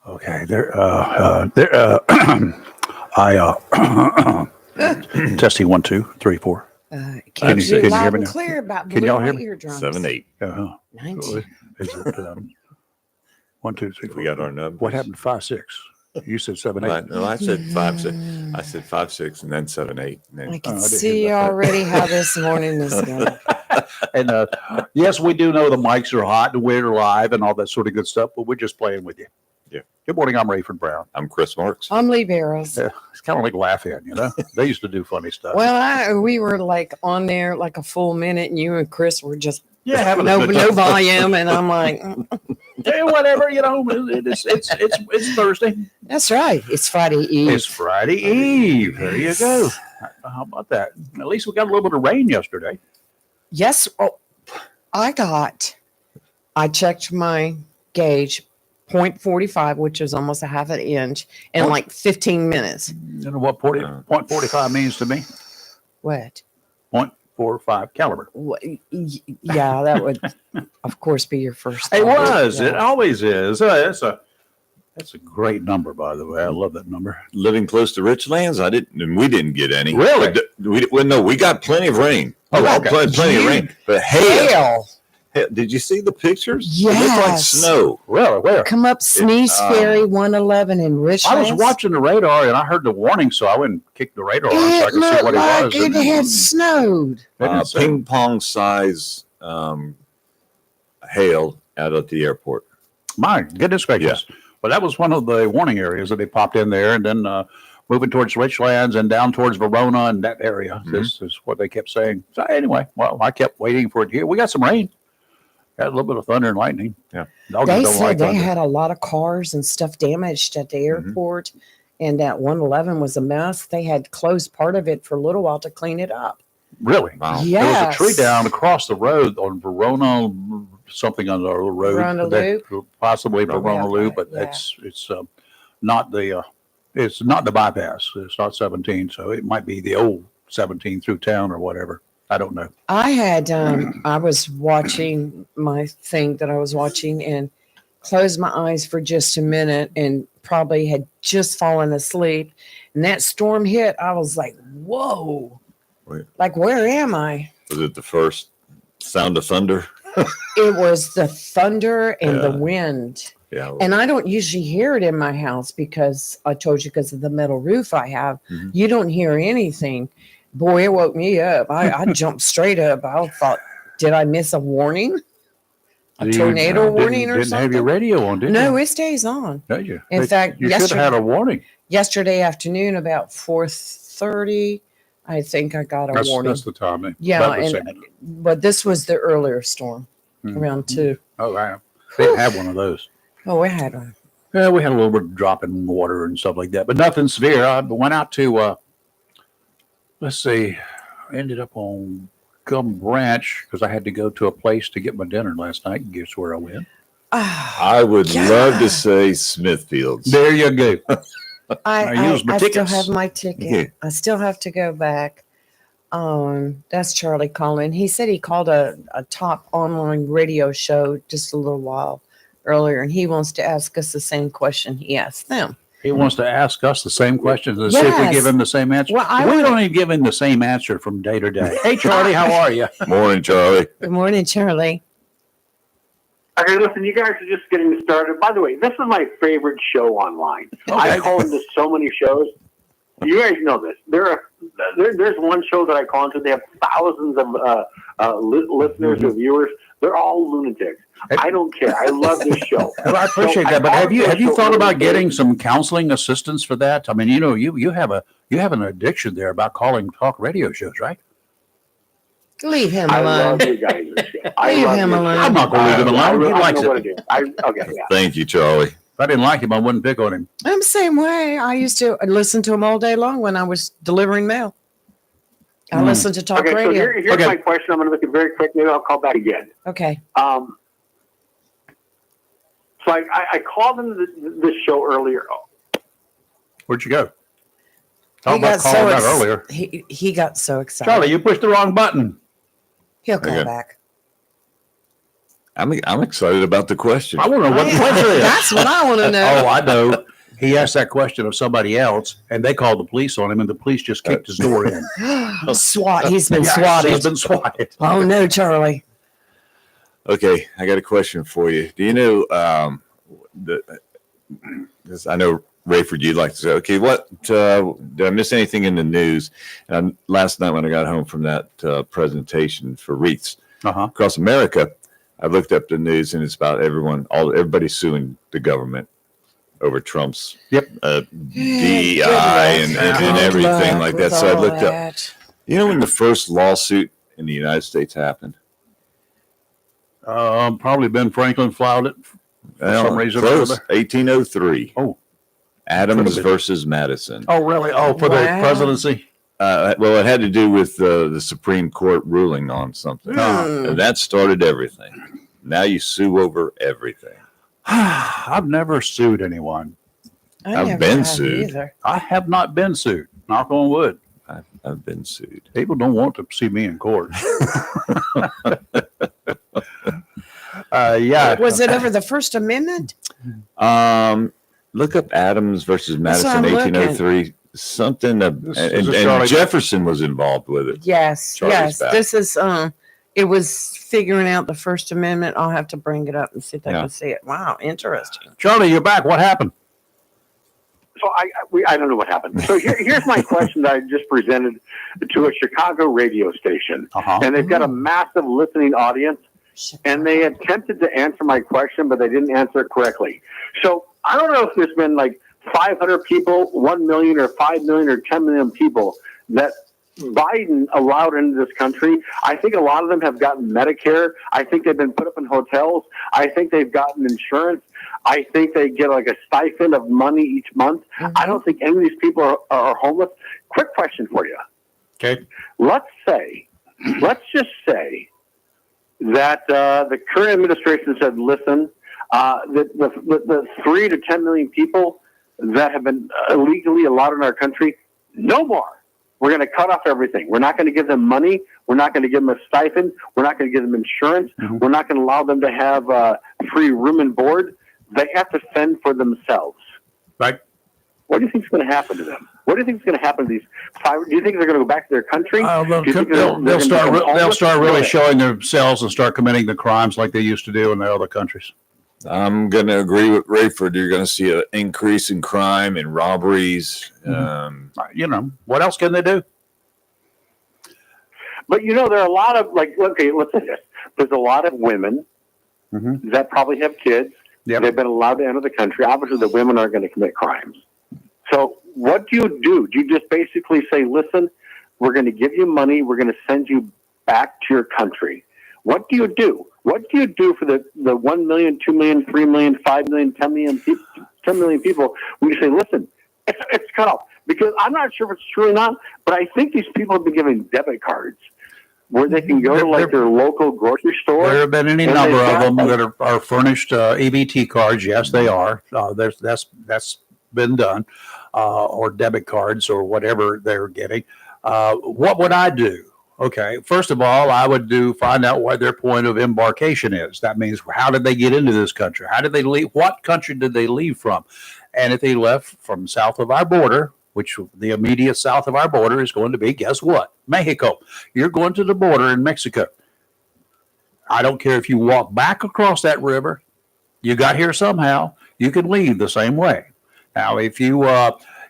Okay, I testing 1, 2, 3, 4. Can you hear loud me and now? clear about Can blue y'all hear light me? eardrums. 7, 8. 19. Is it 1, 2, 3, 4? We got our numbers. What happened to 5, 6? You said 7, 8. No, I said 5, 6. I said 5, 6, and then 7, 8. And then I can I didn't see hear that. already how this morning is going. And yes, we do know the mics are hot and we're live and all that sort of good stuff, but we're just playing with you. Yeah. Good morning. I'm Rayford Brown. I'm Chris Marks. I'm Lee Barrows. It's kind of like laughing, They used to do funny stuff. Well, we were like on there like a full minute, and you and Chris were just having no a good time. volume, and I'm like, Yeah, whatever, it's Thursday. that's right. It's Friday Eve. It's Friday Eve. There you go. How about that? At least we got a little bit of rain yesterday. Yes. Oh, I checked my gauge, 0.45, which is almost a half an inch, in like 15 minutes. You know what 0.45 means to me? What? 0.45 caliber. Yeah, that would, of course, be your first. It thought. was. Yeah. It always is. That's a great number, by the way. I love that number. Living close to rich lands, we didn't get any. Really? We got plenty of rain. Oh, okay. Plenty of rain. But hail. Hail. Did you see the pictures? Yes. It looked like snow. Really? Where? Come up Sneeze Ferry 111 in Richlands. I was watching the radar and I heard the warning, so I went and kicked the radar on so I It could see looked what it like was. it had snowed. Ping pong size hail out at the airport. My goodness gracious. Yeah. Well, that was one of the warning areas that they popped in there, and then moving towards Richlands and down towards Verona and that area. Mm-hmm. This is what they kept saying. So anyway, well, I kept waiting for it here. We got some rain. Got a little bit of thunder and lightning. Yeah. They said they had a lot of cars and stuff damaged at the airport, mm-hmm. and that 111 was a mess. They had closed part of it for a little while to clean it up. Really? Wow. Yes. There was a tree down across the road on Verona, something on the road. Verona Loop? Possibly Verona Loop, but yeah. it's not the it's not the bypass. It's not 17, so it might be the old 17 through town or whatever. I don't know. I had I was watching my thing that I was watching and closed my eyes for just a minute and probably had just fallen asleep. And that storm hit. I was like, whoa. Wait. Like, where am I? Was it the first sound of thunder? It was the thunder and the wind. Yeah. And I don't usually hear it in my house because I told you because of the metal roof I have. Mm-hmm. You don't hear anything. Boy, it woke me up. I jumped straight up. I thought, did I miss a warning? A tornado warning or something? Didn't have your radio on, did you? No, it stays on. Did you? In fact, you should have had a warning. Yesterday afternoon, about 4:30, I think I got a warning. That's the time. Yeah, but this was the earlier storm, around 2. Oh, wow. They didn't have one of those. Oh, we had one. Yeah, we had a little bit of drop in water and stuff like that, but nothing severe. I went out to, let's see, I ended up on Gum Branch because I had to go to a place to get my dinner last night. And guess where I went? I would love to say Smithfield's. There you go. I still have my ticket. Yeah. I still have to go back. That's Charlie calling. He said he called a top online radio show just a little while earlier, and he wants to ask us the same question he asked them. He wants to ask us the same questions and see if we give him the same answer. Well, we don't even give him the same answer from day to day. Hey, Charlie, how are you? Morning, Charlie. Good morning, Charlie. Okay, listen, you guys are just getting started. By the way, this is my favorite show online. Okay. I call into so many shows. You guys know this. There's one show that I call into. They have thousands of listeners or viewers. They're all lunatics. I don't care. I love this show. Well, I appreciate that. But have you thought about getting some counseling assistance for that? I mean, you have an addiction there about calling talk radio shows, right? Leave him alone. I love you guys. Leave him alone. I'm not going to leave him alone. He likes it. Okay. Yeah. Thank you, Charlie. If I didn't like him, I wouldn't pick on him. I'm the same way. I used to listen to him all day long when I was delivering mail. I listened to talk radio. So here's my question. I'm going to make it very quick. Maybe I'll call back again. Okay. So I called in this show earlier. Where'd you go? He got so excited. Charlie, you pushed the wrong button. He'll call back. I'm excited about the question. I want to know what the question is. That's what I want to know. Oh, I know. He asked that question of somebody else, and they called the police on him, and the police just kicked his door in. SWAT. He's been Yes, swatted. He's been swatted. Oh no, Charlie. Okay, I got a question for you. Do you know this, I know Rayford, you'd like to say, okay, what did I miss anything in the news? And last night when I got home from that presentation for wreaths across America, I looked up the news and it's about everybody suing the government over Trump's DEI and everything like that. So I looked up. You know when the first lawsuit in the United States happened? Probably Ben Franklin filed it for some reason. Close, 1803. Oh. Adams versus Madison. Oh, really? Oh, for the presidency? Well, it had to do with the Supreme Court ruling on something. And that started everything. Now you sue over everything. I've never sued anyone. I've been sued. Either. I have not been sued. Knock on wood. I've been sued. People don't want to see me in court. Yeah. Was it over the First Amendment? Look up Adams versus Madison, 1803. Something, and Jefferson was involved with it. Yes, Charlie's back. This is it was figuring out the First Amendment. I'll have to bring it up and see if I can see it. Wow, interesting. Charlie, you're back. What happened? So I don't know what happened. So here's my question that I just presented to a Chicago radio station, and they've got a massive listening audience, and they attempted to answer my question, but they didn't answer it correctly. So I don't know if there's been like 500 people, 1 million or 5 million or 10 million people that Biden allowed into this country. I think a lot of them have gotten Medicare. I think they've been put up in hotels. I think they've gotten insurance. I think they get like a stipend of money each month. I don't think any of these people are homeless. Quick question for you. Okay. Let's just say that the current administration said, listen, the 3 to 10 million people that have been illegally allowed in our country, no more. We're going to cut off everything. We're not going to give them money. We're not going to give them a stipend. We're not going to give them insurance. We're not going to allow them to have free room and board. They have to fend for themselves. Right. What do you think is going to happen to them? What do you think is going to happen to these 5? Do you think they're going to go back to their country? They'll start really showing themselves and start committing the crimes like they used to do in the other countries. I'm going to agree with Rayford. You're going to see an increase in crime and robberies. What else can they do? But there are a lot of let's say this. There's a lot of women that probably have kids. Yep. They've been allowed to enter the country. Obviously, the women aren't going to commit crimes. So what do? Do you just basically say, listen, we're going to give you money. We're going to send you back to your country. What do you do? What do you do for the 1 million, 2 million, 3 million, 5 million, 10 million people? 10 million people. We say, listen, it's cut off. Because I'm not sure if it's true or not, but I think these people have been given debit cards where they can go to their local grocery store. There have been any number of them that are furnished EBT cards. Yes, they are. That's been done, or debit cards or whatever they're getting. What would I do? Okay, first of all, I would find out what their point of embarkation is. That means, how did they get into this country? How did they leave? What country did they leave from? And if they left from south of our border, which the immediate south of our border is going to be, guess what? Mexico. You're going to the border in Mexico. I don't care if you walk back across that river. You got here somehow. You can leave the same way. Now, if you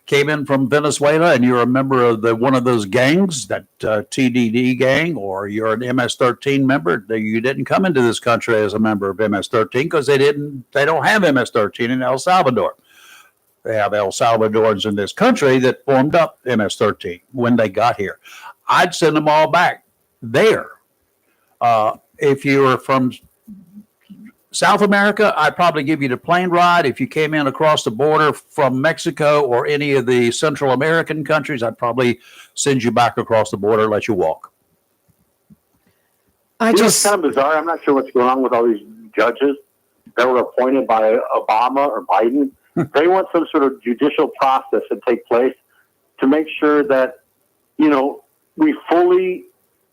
came in from Venezuela and you're a member of one of those gangs, that TDD gang, or you're an MS-13 member, you didn't come into this country as a member of MS-13 because they don't have MS-13 in El Salvador. They have El Salvadorans in this country that formed up MS-13 when they got here. I'd send them all back there. If you were from South America, I'd probably give you the plane ride. If you came in across the border from Mexico or any of the Central American countries, I'd probably send you back across the border, let you walk. It's kind of bizarre. I'm not sure what's going on with all these judges that were appointed by Obama or Biden. They want some sort of judicial process to take place to make sure that, we fully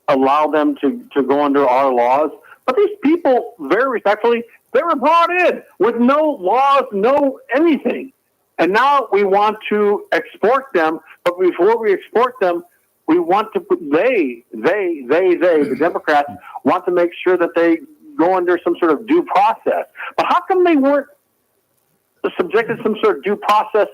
allow them to go under our laws, But these people, very respectfully, they were brought in with no laws, no anything. And now we want to export them. But before we export them, we want to put, the Democrats want to make sure that they go under some sort of due process. But how come they weren't subjected to some sort of due process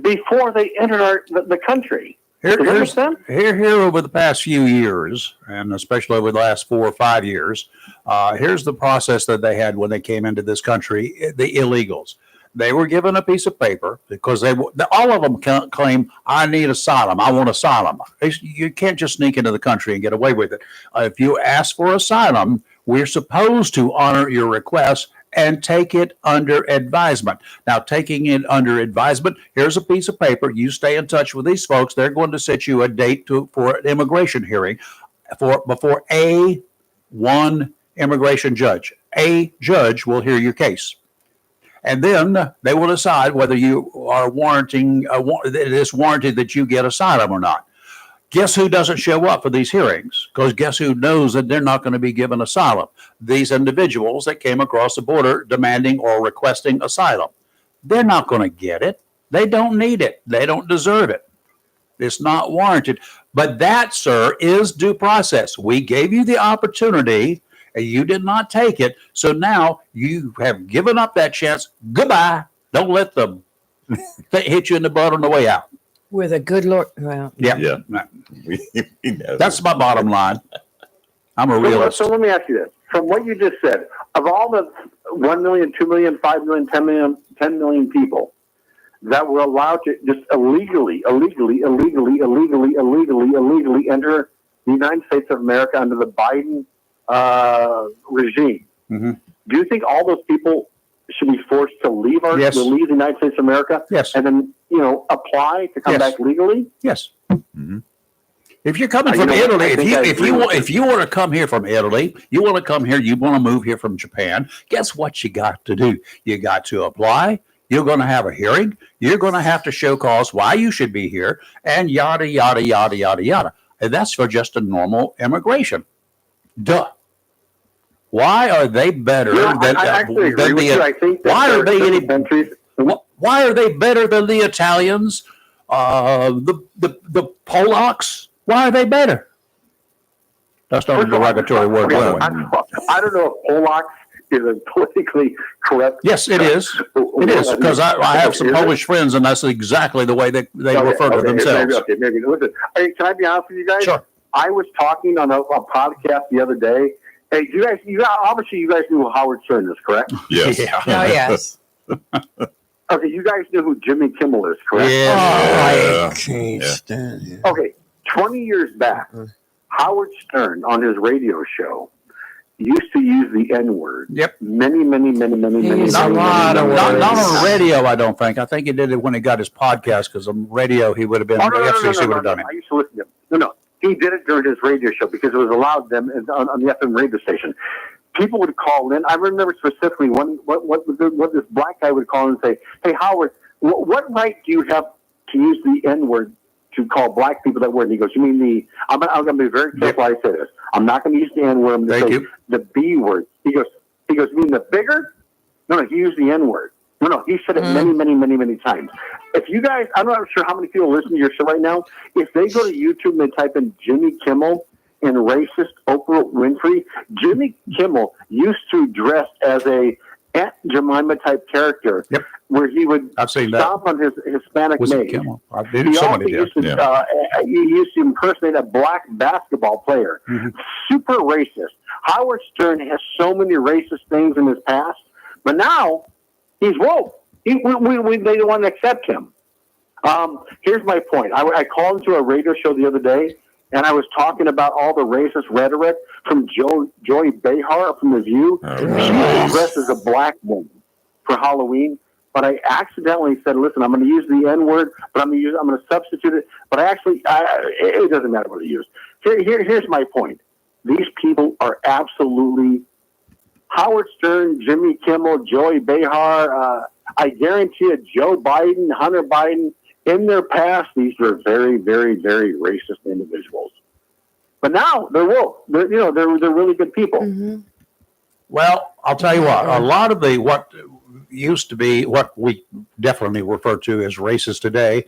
before they entered the country? Here over the past few years, and especially over the last 4 or 5 years, here's the process that they had when they came into this country, the illegals. They were given a piece of paper because all of them claim, I need asylum. I want asylum. You can't just sneak into the country and get away with it. If you ask for asylum, we're supposed to honor your request and take it under advisement. Now, taking it under advisement, here's a piece of paper. You stay in touch with these folks. They're going to set you a date for an immigration hearing before one immigration judge. A judge will hear your case. And then they will decide whether you are it is warranted that you get asylum or not. Guess who doesn't show up for these hearings? Because guess who knows that they're not going to be given asylum? These individuals that came across the border demanding or requesting asylum. They're not going to get it. They don't need it. They don't deserve it. It's not warranted. But that, sir, is due process. We gave you the opportunity and you did not take it. So now you have given up that chance. Goodbye. Don't let them hit you in the butt on the way out. With a good Lord. Well, Yeah. That's my bottom line. I'm a realist. So let me ask you this. From what you just said, of all the 1 million, 2 million, 5 million, 10 million people that were allowed to just illegally enter the United States of America under the Biden regime, do you think all those people should be forced to leave the United States of America? Yes. And then, apply to come back legally? Yes. If you're coming from Italy, if you want to come here from Italy, you want to come here, you want to move here from Japan, guess what you got to do? You got to apply. You're going to have a hearing. You're going to have to show cause why you should be here, and yada, yada, yada, yada, yada. And that's for just a normal immigration. Duh. Why are they better than why are they better than the Italians? The Polacks? Why are they better? That's not a derogatory word. I don't know if Polacks is a politically correct. Yes, it is. It is, because I have some Polish friends, and that's exactly the way they refer to themselves. Maybe. Listen, can I be honest with you guys? Sure. I was talking on a podcast the other day. Hey, you guys knew who Howard Stern is, correct? Yes. Oh, yes. Okay, you guys know who Jimmy Kimmel is, correct? I can't stand it. Okay, 20 years back, Howard Stern on his radio show used to use the N-word. Yep. Many. Not on radio, I don't think. I think he did it when he got his podcast, because on radio he would have been, the FCC would have done it. I used to listen to him. No. He did it during his radio show because it was allowed them on the FM radio station. People would call in. I remember specifically what this black guy would call in and say, "Hey, Howard, what right do you have to use the N-word to call black people that word?" And he goes, "You mean I'm going to be very careful how I say this. I'm not going to use the N-word. I'm going to say the B word." He goes, "You mean the bigger?" No, he used the N-word. No, he said it many times. If you guys, I'm not sure how many people listen to your show right now. If they go to YouTube and they type in Jimmy Kimmel and racist Oprah Winfrey, Jimmy Kimmel used to dress as a Aunt Jemima type character, where he would stomp on his Hispanic maid. He used to impersonate a black basketball player. Super racist. Howard Stern has so many racist things in his past, but now he's woke. They don't want to accept him. Here's my point. I called into a radio show the other day, and I was talking about all the racist rhetoric from Joy Behar from The View. She was dressed as a black woman for Halloween, but I accidentally said, "Listen, I'm going to use the N-word, but I'm going to substitute it." But it doesn't matter what I use. Here's my point. These people are absolutely Howard Stern, Jimmy Kimmel, Joy Behar. I guarantee you, Joe Biden, Hunter Biden. In their past, these were very, very, very racist individuals. But now they're woke. They're really good people. Mm-hmm. Well, I'll tell you what, a lot of what used to be what we definitely refer to as racist today,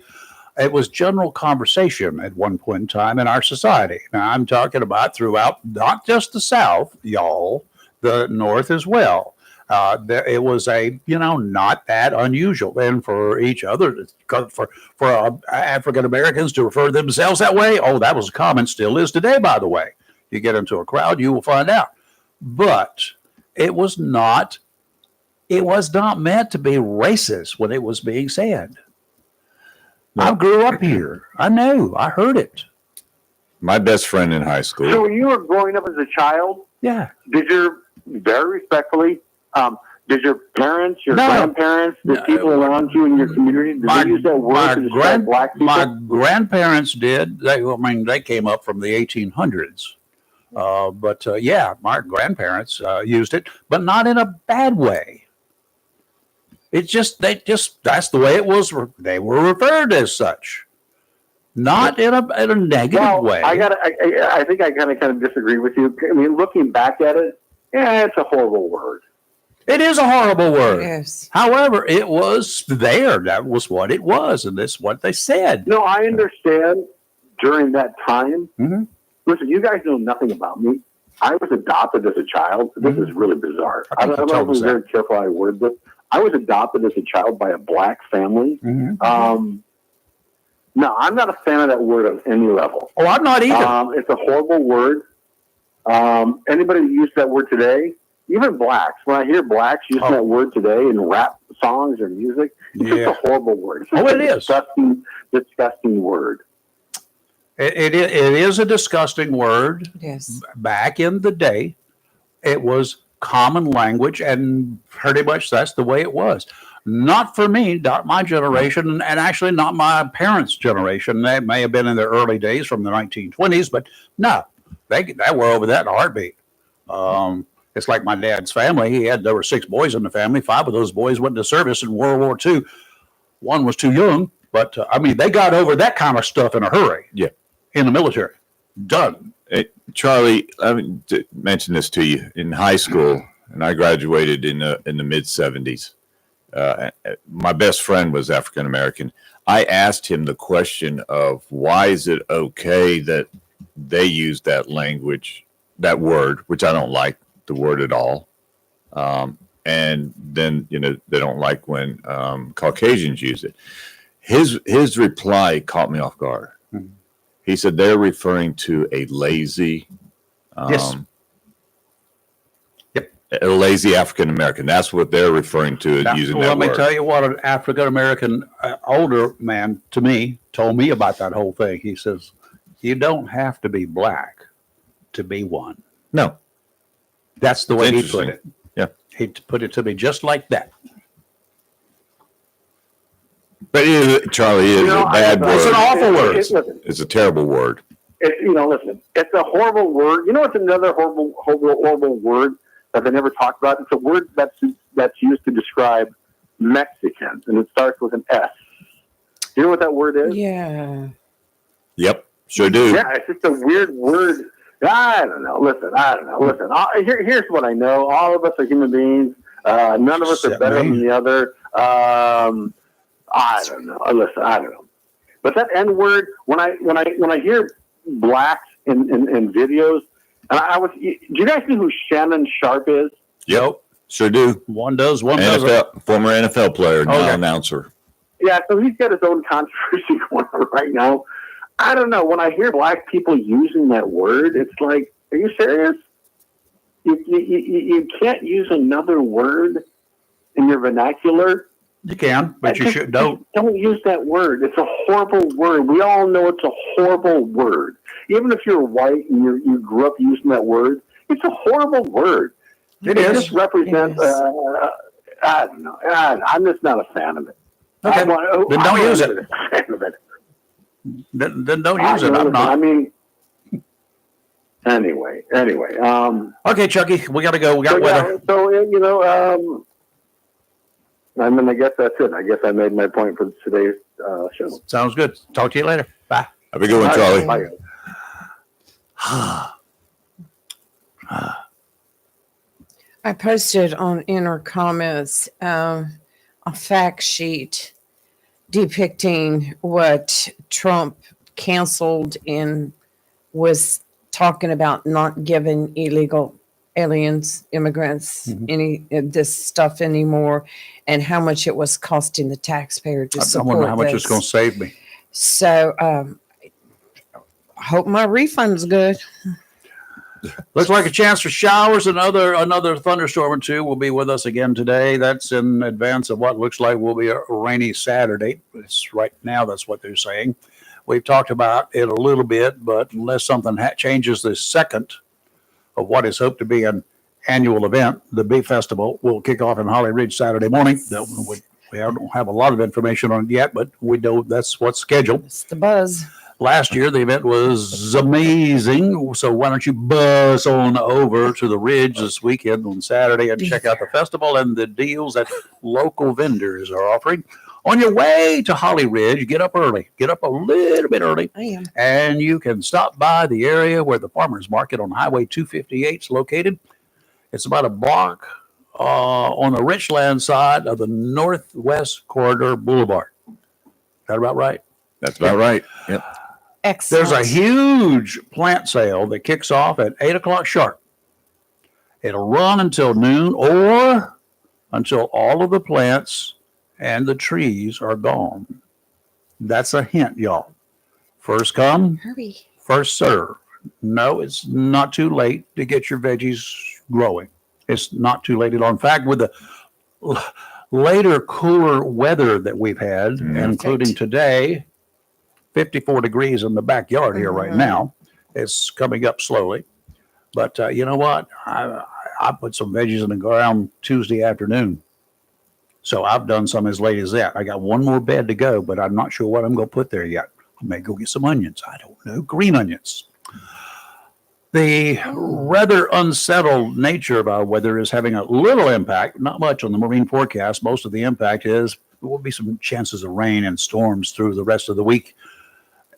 it was general conversation at one point in time in our society. Now, I'm talking about throughout not just the South, y'all, the North as well. It was not that unusual. And for each other, for African Americans to refer to themselves that way, that was common, still is today, by the way. You get into a crowd, you will find out. But it was not meant to be racist when it was being said. No. I grew up here. I know. I heard it. My best friend in high school. So when you were growing up as a child, very respectfully, did your parents, grandparents, the people around you in your community, did they use that word to describe black people? My grandparents did. They came up from the 1800s. But my grandparents used it, but not in a bad way. That's the way it was. They were referred as such, not in a negative way. I think I kind of disagree with you. I mean, looking back at it, it's a horrible word. It is a horrible word. Yes. However, it was there. That was what it was, and that's what they said. No, I understand during that time. Mm-hmm. Listen, you guys know nothing about me. I was adopted as a child. This is really bizarre. I don't know if I'm very careful how I word this. I was adopted as a child by a black family. Mm-hmm. No, I'm not a fan of that word on any level. Oh, I'm not either. It's a horrible word. Anybody who uses that word today, even blacks, when I hear blacks using that word today in rap songs or music, it's just a horrible word. It's it is. Disgusting word. It is a disgusting word. Yes. Back in the day, it was common language, and pretty much that's the way it was. Not for me, not my generation, and actually not my parents' generation. They may have been in their early days from the 1920s, but no, they were over that in a heartbeat. It's like my dad's family. There were 6 boys in the family. 5 of those boys went to service in World War II. 1 was too young, but they got over that kind of stuff in a hurry. Yeah. In the military. Done. Hey, Charlie, I mentioned this to you in high school, and I graduated in the mid 70s. My best friend was African American. I asked him the question of why is it okay that they use that language, that word, which I don't like the word at all. And then, they don't like when Caucasians use it. His reply caught me off guard. Mm-hmm. He said they're referring to a lazy, yes. Yep. A lazy African American. That's what they're referring to as using that word. Let me tell you what an African American older man to me told me about that whole thing. He says, you don't have to be black to be one. No. That's the way he put it. Yeah. He put it to me just like that. But Charlie, is a bad word. It's an awful word. It's a terrible word. Listen, it's a horrible word. You know what's another horrible word that they never talk about? It's a word that's used to describe Mexicans, and it starts with an S. You know what that word is? Yeah. Yep, sure do. Yeah, it's just a weird word. I don't know. Listen. Here's what I know. All of us are human beings. None of us are better than the other. I don't know. Listen, I don't know. But that N word, when I hear blacks in videos, and do you guys know who Shannon Sharp is? Yep, sure do. One does. Former NFL player, now announcer. Yeah, so he's got his own controversy going on right now. I don't know. When I hear black people using that word, it's like, are you serious? You can't use another word in your vernacular. You can, but you should don't use that word. It's a horrible word. We all know it's a horrible word. Even if you're white and you grew up using that word, it's a horrible word. It just represents. I don't know. I'm just not a fan of it. Okay, then don't use it. Then don't use it. I'm not. I mean, anyway. Okay, Chucky, we got to go. We got weather. I guess that's it. I guess I made my point for today's show. Sounds good. Talk to you later. Bye. Have a good one, Charlie. Bye. I posted on inner comments a fact sheet depicting what Trump canceled and was talking about not giving illegal aliens, immigrants, any this stuff anymore, and how much it was costing the taxpayer to support. I wonder how much it's going to save me. So I hope my refund's good. Looks like a chance for showers. Another thunderstorm or two will be with us again today. That's in advance of what looks like will be a rainy Saturday. It's right now, that's what they're saying. We've talked about it a little bit, but unless something changes the second of what is hoped to be an annual event, the Bee Festival will kick off in Holly Ridge Saturday morning. We don't have a lot of information on it yet, but we know that's what's scheduled. It's the buzz. Last year, the event was amazing. So why don't you buzz on over to the Ridge this weekend on Saturday and check out the festival and the deals that local vendors are offering. On your way to Holly Ridge, get up early. Get up a little bit early. I am. And you can stop by the area where the farmers market on Highway 258 is located. It's about a block on the Richland side of the Northwest Corridor Boulevard. Is that about right? That's about right. Yep. Excellent. There's a huge plant sale that kicks off at 8 o'clock sharp. It'll run until noon or until all of the plants and the trees are gone. That's a hint, y'all. First come, Hurry. first serve. No, it's not too late to get your veggies growing. It's not too late at all. In fact, with the later cooler weather that we've had, including today, 54 degrees in the backyard here right now. It's coming up slowly. But you know what? I put some veggies in the ground Tuesday afternoon. So I've done some as late as that. I got one more bed to go, but I'm not sure what I'm going to put there yet. I may go get some onions. I don't know. Green onions. The rather unsettled nature of our weather is having a little impact, not much on the marine forecast. Most of the impact is there will be some chances of rain and storms through the rest of the week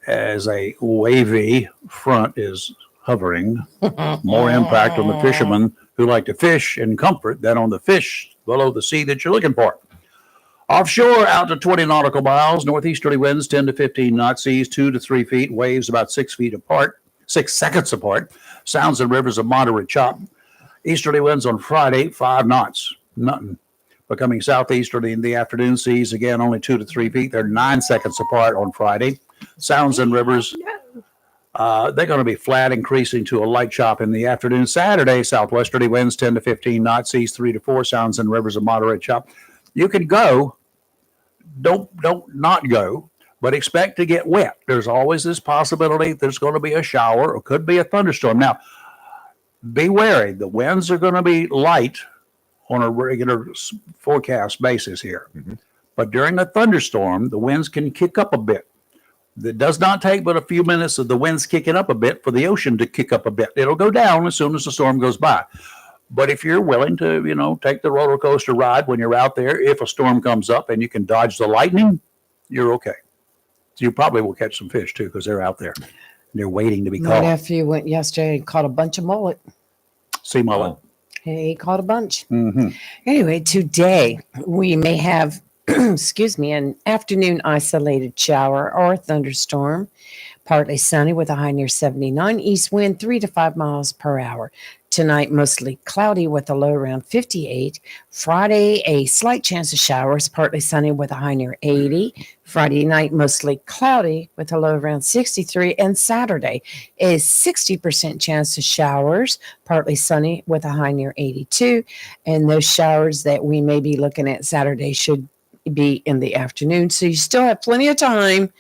as a wavy front is hovering. More impact on the fishermen who like to fish in comfort than on the fish below the sea that you're looking for. Offshore out to 20 nautical miles, northeasterly winds 10 to 15 knots, seas 2 to 3 feet, waves about 6 seconds apart. Sounds and rivers of moderate chop. Easterly winds on Friday, 5 knots. Nothing. Becoming southeasterly in the afternoon, seas again only 2 to 3 feet. They're 9 seconds apart on Friday. Sounds and rivers, they're going to be flat, increasing to a light chop in the afternoon. Saturday, southwesterly winds 10 to 15 knots, seas 3 to 4, sounds and rivers of moderate chop. You can go, don't not go, but expect to get wet. There's always this possibility there's going to be a shower or could be a thunderstorm. Now, be wary. The winds are going to be light on a regular forecast basis here. But during a thunderstorm, the winds can kick up a bit. It does not take but a few minutes of the winds kicking up a bit for the ocean to kick up a bit. It'll go down as soon as the storm goes by. But if you're willing to, take the roller coaster ride when you're out there, if a storm comes up and you can dodge the lightning, you're okay. So you probably will catch some fish too because they're out there. They're waiting to be My caught. nephew went yesterday and caught a bunch of mullet. Sea mullet. He caught a bunch. Anyway, today we may have, an afternoon isolated shower or a thunderstorm. Partly sunny with a high near 79. East wind 3 to 5 miles per hour. Tonight, mostly cloudy with a low around 58. Friday, a slight chance of showers, partly sunny with a high near 80. Friday night, mostly cloudy with a low around 63. And Saturday, a 60% chance of showers, partly sunny with a high near 82. And those showers that we may be looking at Saturday should be in the afternoon. So you still have plenty of time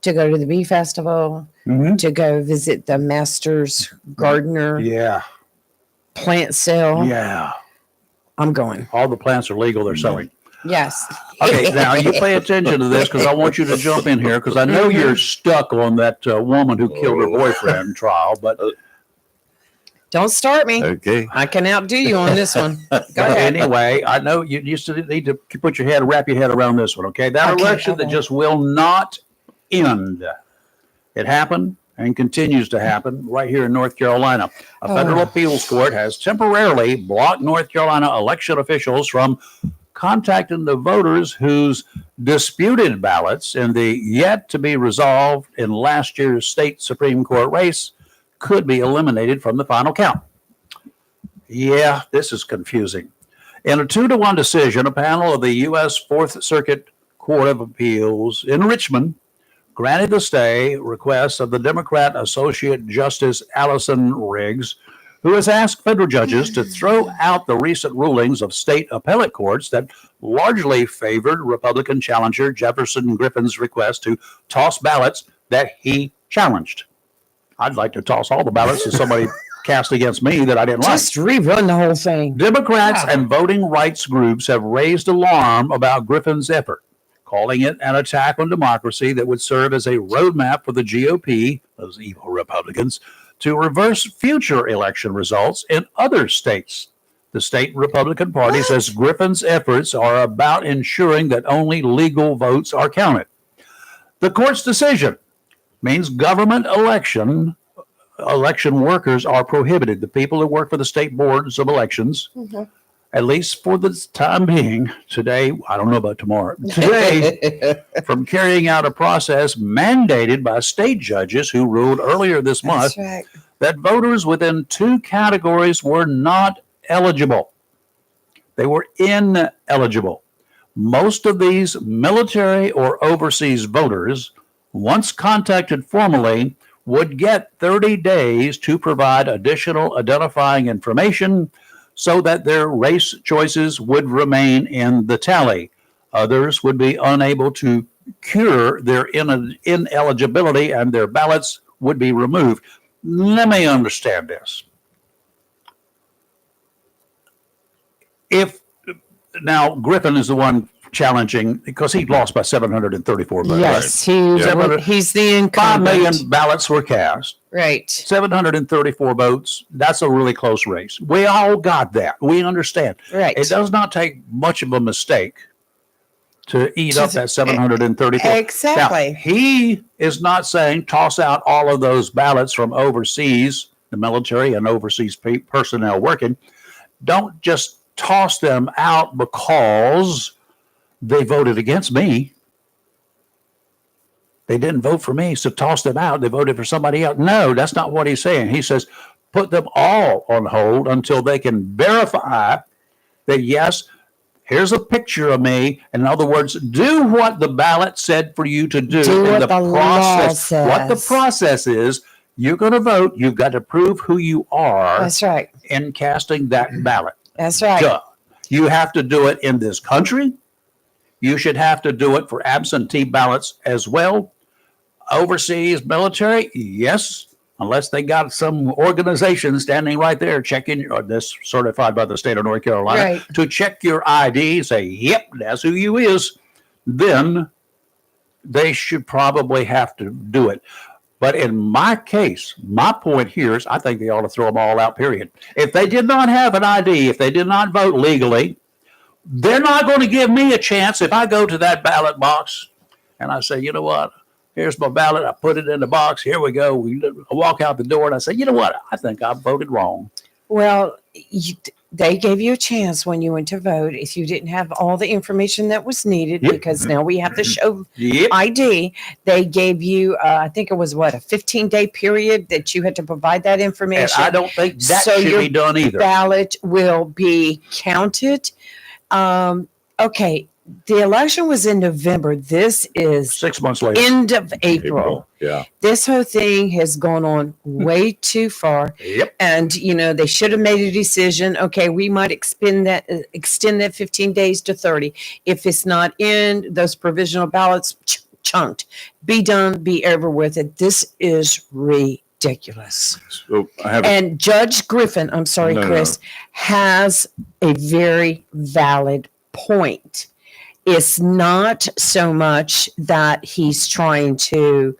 to go to the Bee Festival, to go visit the Master's Gardener plant sale. Yeah. I'm going. All the plants are legal. They're selling. Yes. Okay, now you pay attention to this because I want you to jump in here because I know you're stuck on that woman who killed her boyfriend trial, but don't start me. Okay. I can outdo you on this one. Go ahead. Anyway, I know you used to need to wrap your head around this one, okay? That election that just will not end. It happened, and continues to happen right here in North Carolina. A federal appeals court has temporarily blocked North Carolina election officials from contacting the voters whose disputed ballots in the yet to be resolved in last year's state Supreme Court race could be eliminated from the final count. Yeah, this is confusing. In a 2-1 decision, a panel of the U.S. Fourth Circuit Court of Appeals in Richmond granted the stay request of the Democrat Associate Justice Allison Riggs, who has asked federal judges to throw out the recent rulings of state appellate courts that largely favored Republican challenger Jefferson Griffin's request to toss ballots that he challenged. I'd like to toss all the ballots that somebody cast against me that I didn't like. Just rerun the whole thing. Democrats and voting rights groups have raised alarm about Griffin's effort, calling it an attack on democracy that would serve as a roadmap for the GOP, those evil Republicans, to reverse future election results in other states. The state Republican Party says Griffin's efforts are about ensuring that only legal votes are counted. The court's decision means government election workers are prohibited. The people who work for the state boards of elections, at least for the time being, today, I don't know about tomorrow, today, from carrying out a process mandated by state judges who ruled earlier this month that voters within 2 categories were not eligible. They were ineligible. Most of these military or overseas voters, once contacted formally, would get 30 days to provide additional identifying information so that their race choices would remain in the tally. Others would be unable to cure their ineligibility and their ballots would be removed. Let me understand this. If now Griffin is the one challenging because he lost by 734 votes. Yes, he's the incumbent. 5 million ballots were cast. Right. 734 votes. That's a really close race. We all got that. We understand. Right. It does not take much of a mistake to eat up that 734. Exactly. Now, he is not saying toss out all of those ballots from overseas, the military and overseas personnel working. Don't just toss them out because they voted against me. They didn't vote for me, so toss them out. They voted for somebody else. No, that's not what he's saying. He says put them all on hold until they can verify that, yes, here's a picture of me. In other words, do what the ballot said for you to do. Do what the law says. What the process is, you're going to vote. You've got to prove who you are. That's right. In casting that ballot. That's right. Duh. You have to do it in this country. You should have to do it for absentee ballots as well. Overseas military, yes, unless they got some organization standing right there checking, or this certified by the state of North Carolina, to check your ID, say, yep, that's who you is, then they should probably have to do it. But in my case, my point here is I think they ought to throw them all out, period. If they did not have an ID, if they did not vote legally, they're not going to give me a chance if I go to that ballot box and I say, you know what, here's my ballot. I put it in the box. Here we go. I walk out the door and I say, you know what, I think I voted wrong. Well, they gave you a chance when you went to vote if you didn't have all the information that was needed, because now we have to show ID. They gave you, I think it was a 15-day period that you had to provide that information. And I don't think that should be done either. Ballot will be counted. Okay, the election was in November. This is 6 months later. End of April. Yeah. This whole thing has gone on way too far. Yep. And, they should have made a decision. Okay, we might extend that 15 days to 30. If it's not in those provisional ballots, chunked. Be done, be over with it. This is ridiculous. So and Judge Griffin, I'm sorry, Chris, has a very valid point. It's not so much that he's trying to,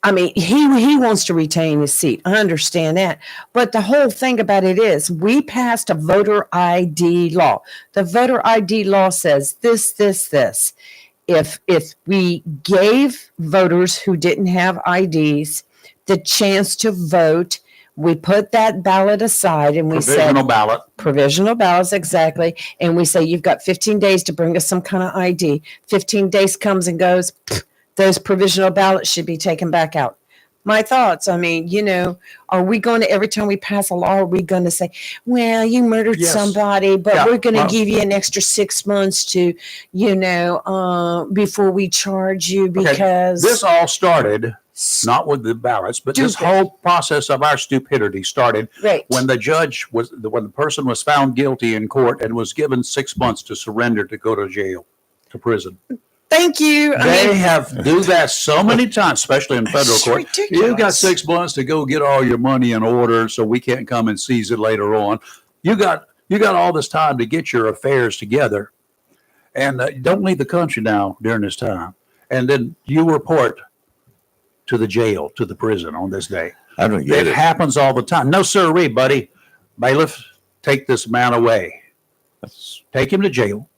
he wants to retain his seat. I understand that. But the whole thing about it is we passed a voter ID law. The voter ID law says this. If we gave voters who didn't have IDs the chance to vote. We put that ballot aside and we Provisional said ballot. provisional ballots, exactly. And we say, you've got 15 days to bring us some kind of ID. 15 days comes and goes. Those provisional ballots should be taken back out. My thoughts. I mean, are we going to, every time we pass a law, are we going to say, well, you murdered Yes. somebody, but Yeah. we're going to Well, give you an extra 6 months to, before we charge you because This all started not with the ballots, but this Stupid. whole process of our stupidity started right. when the person was found guilty in court and was given 6 months to surrender to go to jail, to prison. Thank you. They have do that so many times, especially in federal It's court. ridiculous. You got 6 months to go get all your money in order, so we can't come and seize it later on. You got all this time to get your affairs together, and don't leave the country now during this time. And then you report to the jail, to the prison on this day. I don't get It it. happens all the time. No, sirree, buddy. Bailiff, take this man away. Take him to jail.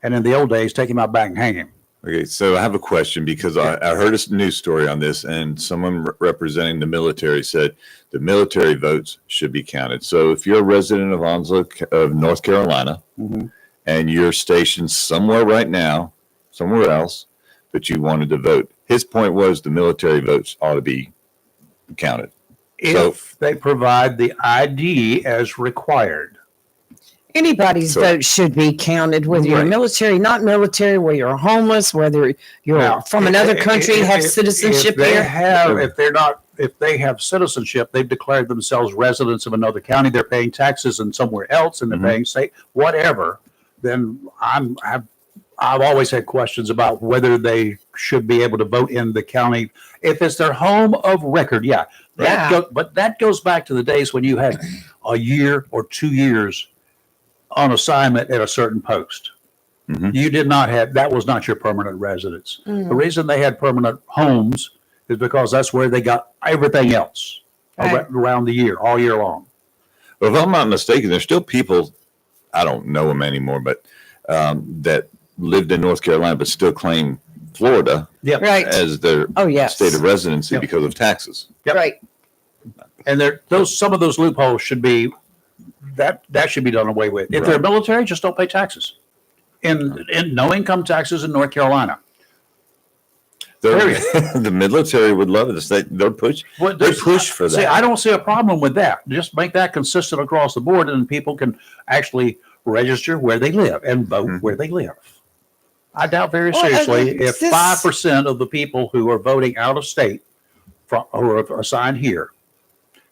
And in the old days, take him out back and hang him. Okay, so I have a question because I heard a news story on this, and someone representing the military said the military votes should be counted. So if you're a resident of Onslow, of North Carolina, and you're stationed somewhere right now, somewhere else, but you wanted to vote, his point was the military votes ought to be counted. If they provide the ID as required. Anybody's vote should be counted, whether you're Right. military, not military, whether you're homeless, whether you're Now, from another country, have citizenship here. If they have citizenship, they've declared themselves residents of another county, they're paying taxes in somewhere else and they're paying state, whatever, then I've always had questions about whether they should be able to vote in the county. If it's their home of record, yeah. But that goes back to the days when you had a year or 2 years on assignment at a certain post. You did not have, that was not your permanent residence. The reason they had permanent homes is because that's where they got everything else around the year, all year long. Well, if I'm not mistaken, there's still people, I don't know them anymore, but that lived in North Carolina but still claim Florida Right. as their Yes. state of residency Yep. because of taxes. Yep. Right. And some of those loopholes should be, that should be done away with. If Right. they're military, just don't pay taxes. In no income taxes in North Carolina. The military would love it. They're push for that. See, I don't see a problem with that. Just make that consistent across the board, and people can actually register where they live and vote where they live. I doubt very Well, seriously if this- 5% of the people who are voting out of state who are assigned here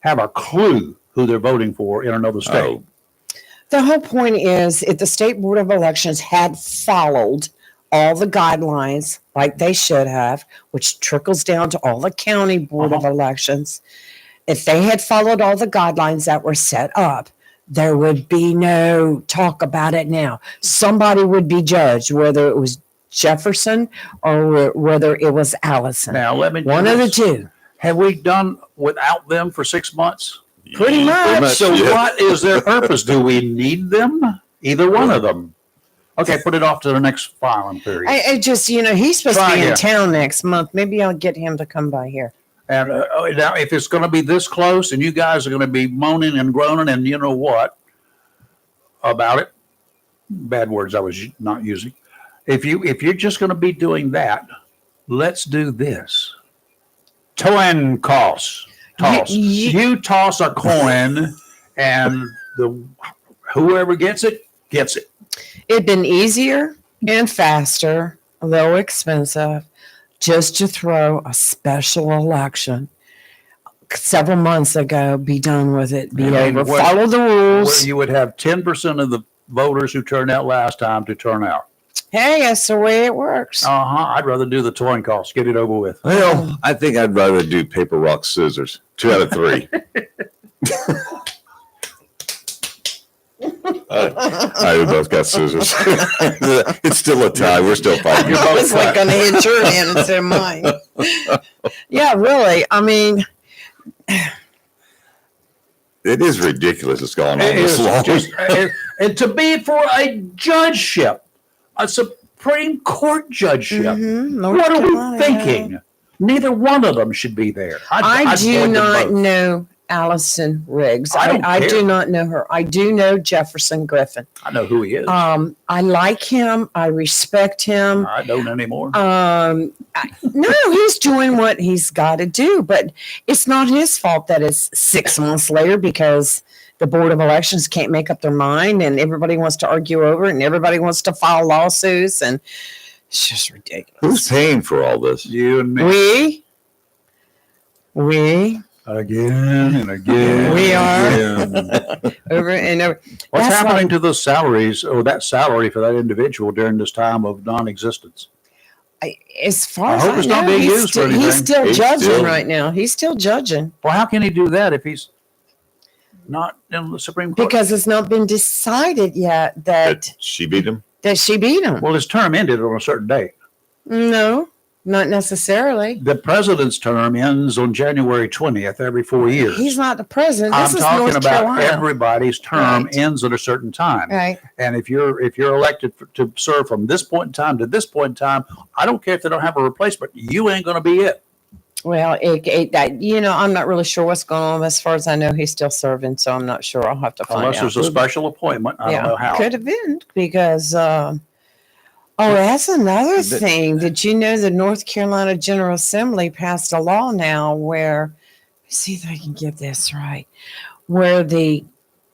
have a clue who they're voting for in another state. Oh, The whole point is if the State Board of Elections had followed all the guidelines like they should have, which trickles down to all the county board of elections, if they had followed all the guidelines that were set up, there would be no talk about it now. Somebody would be judged, whether it was Jefferson or whether it was Allison. Now, let me One of the two. Have we done without them for 6 months? Pretty much. So what is their purpose? Do we need them? Either one of them. Okay, put it off to the next filing period. I just, he's supposed to Try be in here. town next month. Maybe I'll get him to come by here. And now, if it's going to be this close, and you guys are going to be moaning and groaning, and you know what about it? Bad words I was not using. If you're just going to be doing that, let's do this. Coin toss. You toss a coin, and whoever gets it gets it. It'd been easier and faster, though expensive, just to throw a special election several months ago, be done with it, be over, follow the rules. You would have 10% of the voters who turned out last time to turn out. Hey, that's the way it works. I'd rather do the coin toss. Get it over with. well, I think I'd rather do paper, rock, scissors. 2 out of 3. We both got scissors. It's still a tie. We're still fighting. I was like going to hit your hand instead of mine. Yeah, really. I mean, It is ridiculous. It's going on It this is long. and to be for a judgeship, a Supreme Court judgeship. North What are Carolina. we thinking? Neither one of them should be there. I I'd do avoid them not both. know Allison Riggs. I don't I do care. not know her. I do know Jefferson Griffin. I know who he is. I like him. I respect him. I don't anymore. No, he's doing what he's got to do, but it's not his fault that it's 6 months later because the Board of Elections can't make up their mind and everybody wants to argue over it and everybody wants to file lawsuits and it's just ridiculous. Who's paying for all this? You and me. We Again and again. We are. Again. over and over. What's That's happening why- to the salaries or that salary for that individual during this time of non-existence? As far I as hope I it's not know, being he's used for still, he's anything. still He's judging still- right now. He's still judging Well, how can he do that if he's not in the Supreme Court? because it's not been decided yet that She beat him? she beat him. Well, his term ended on a certain date. No, not necessarily. The president's term ends on January 20th every 4 years. He's not the president. This I'm is talking North about Carolina. everybody's term Right. ends at a certain time. Right. And if you're elected to serve from this point in time to this point in time, I don't care if they don't have a replacement. You ain't going to be it. Well, I'm not really sure what's going on. As far as I know, he's still serving, so I'm not sure. I'll have to find Unless out. there's a special appointment. I don't know how. Could have been because. That's another thing. Did you know the North Carolina General Assembly passed a law now where, let's see if I can get this right, where the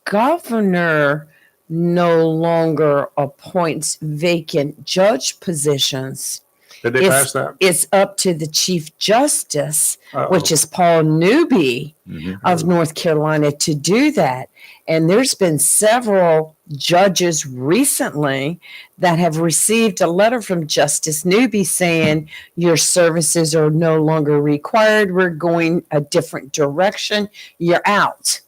governor no longer appoints vacant judge positions. Did they pass that? It's up to the Chief Justice, Uh-oh. which is Paul Newby of North Carolina, to do that. And there's been several judges recently that have received a letter from Justice Newby saying your services are no longer required. We're going a different direction. You're out.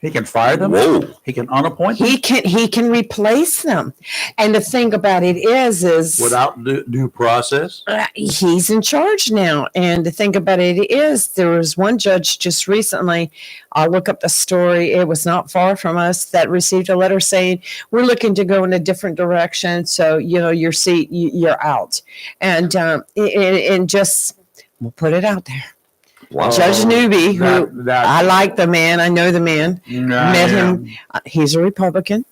He can fire them. Whoa. He can unappoint them He can replace them. And the thing about it is without due process. he's in charge now. And the thing about it is, there was one judge just recently, I'll look up the story, it was not far from us, that received a letter saying, we're looking to go in a different direction. So, your seat, you're out. And just, we'll put it out there. Wow. Judge Newby, who I like the man, I know the man, met him. He's a Republican.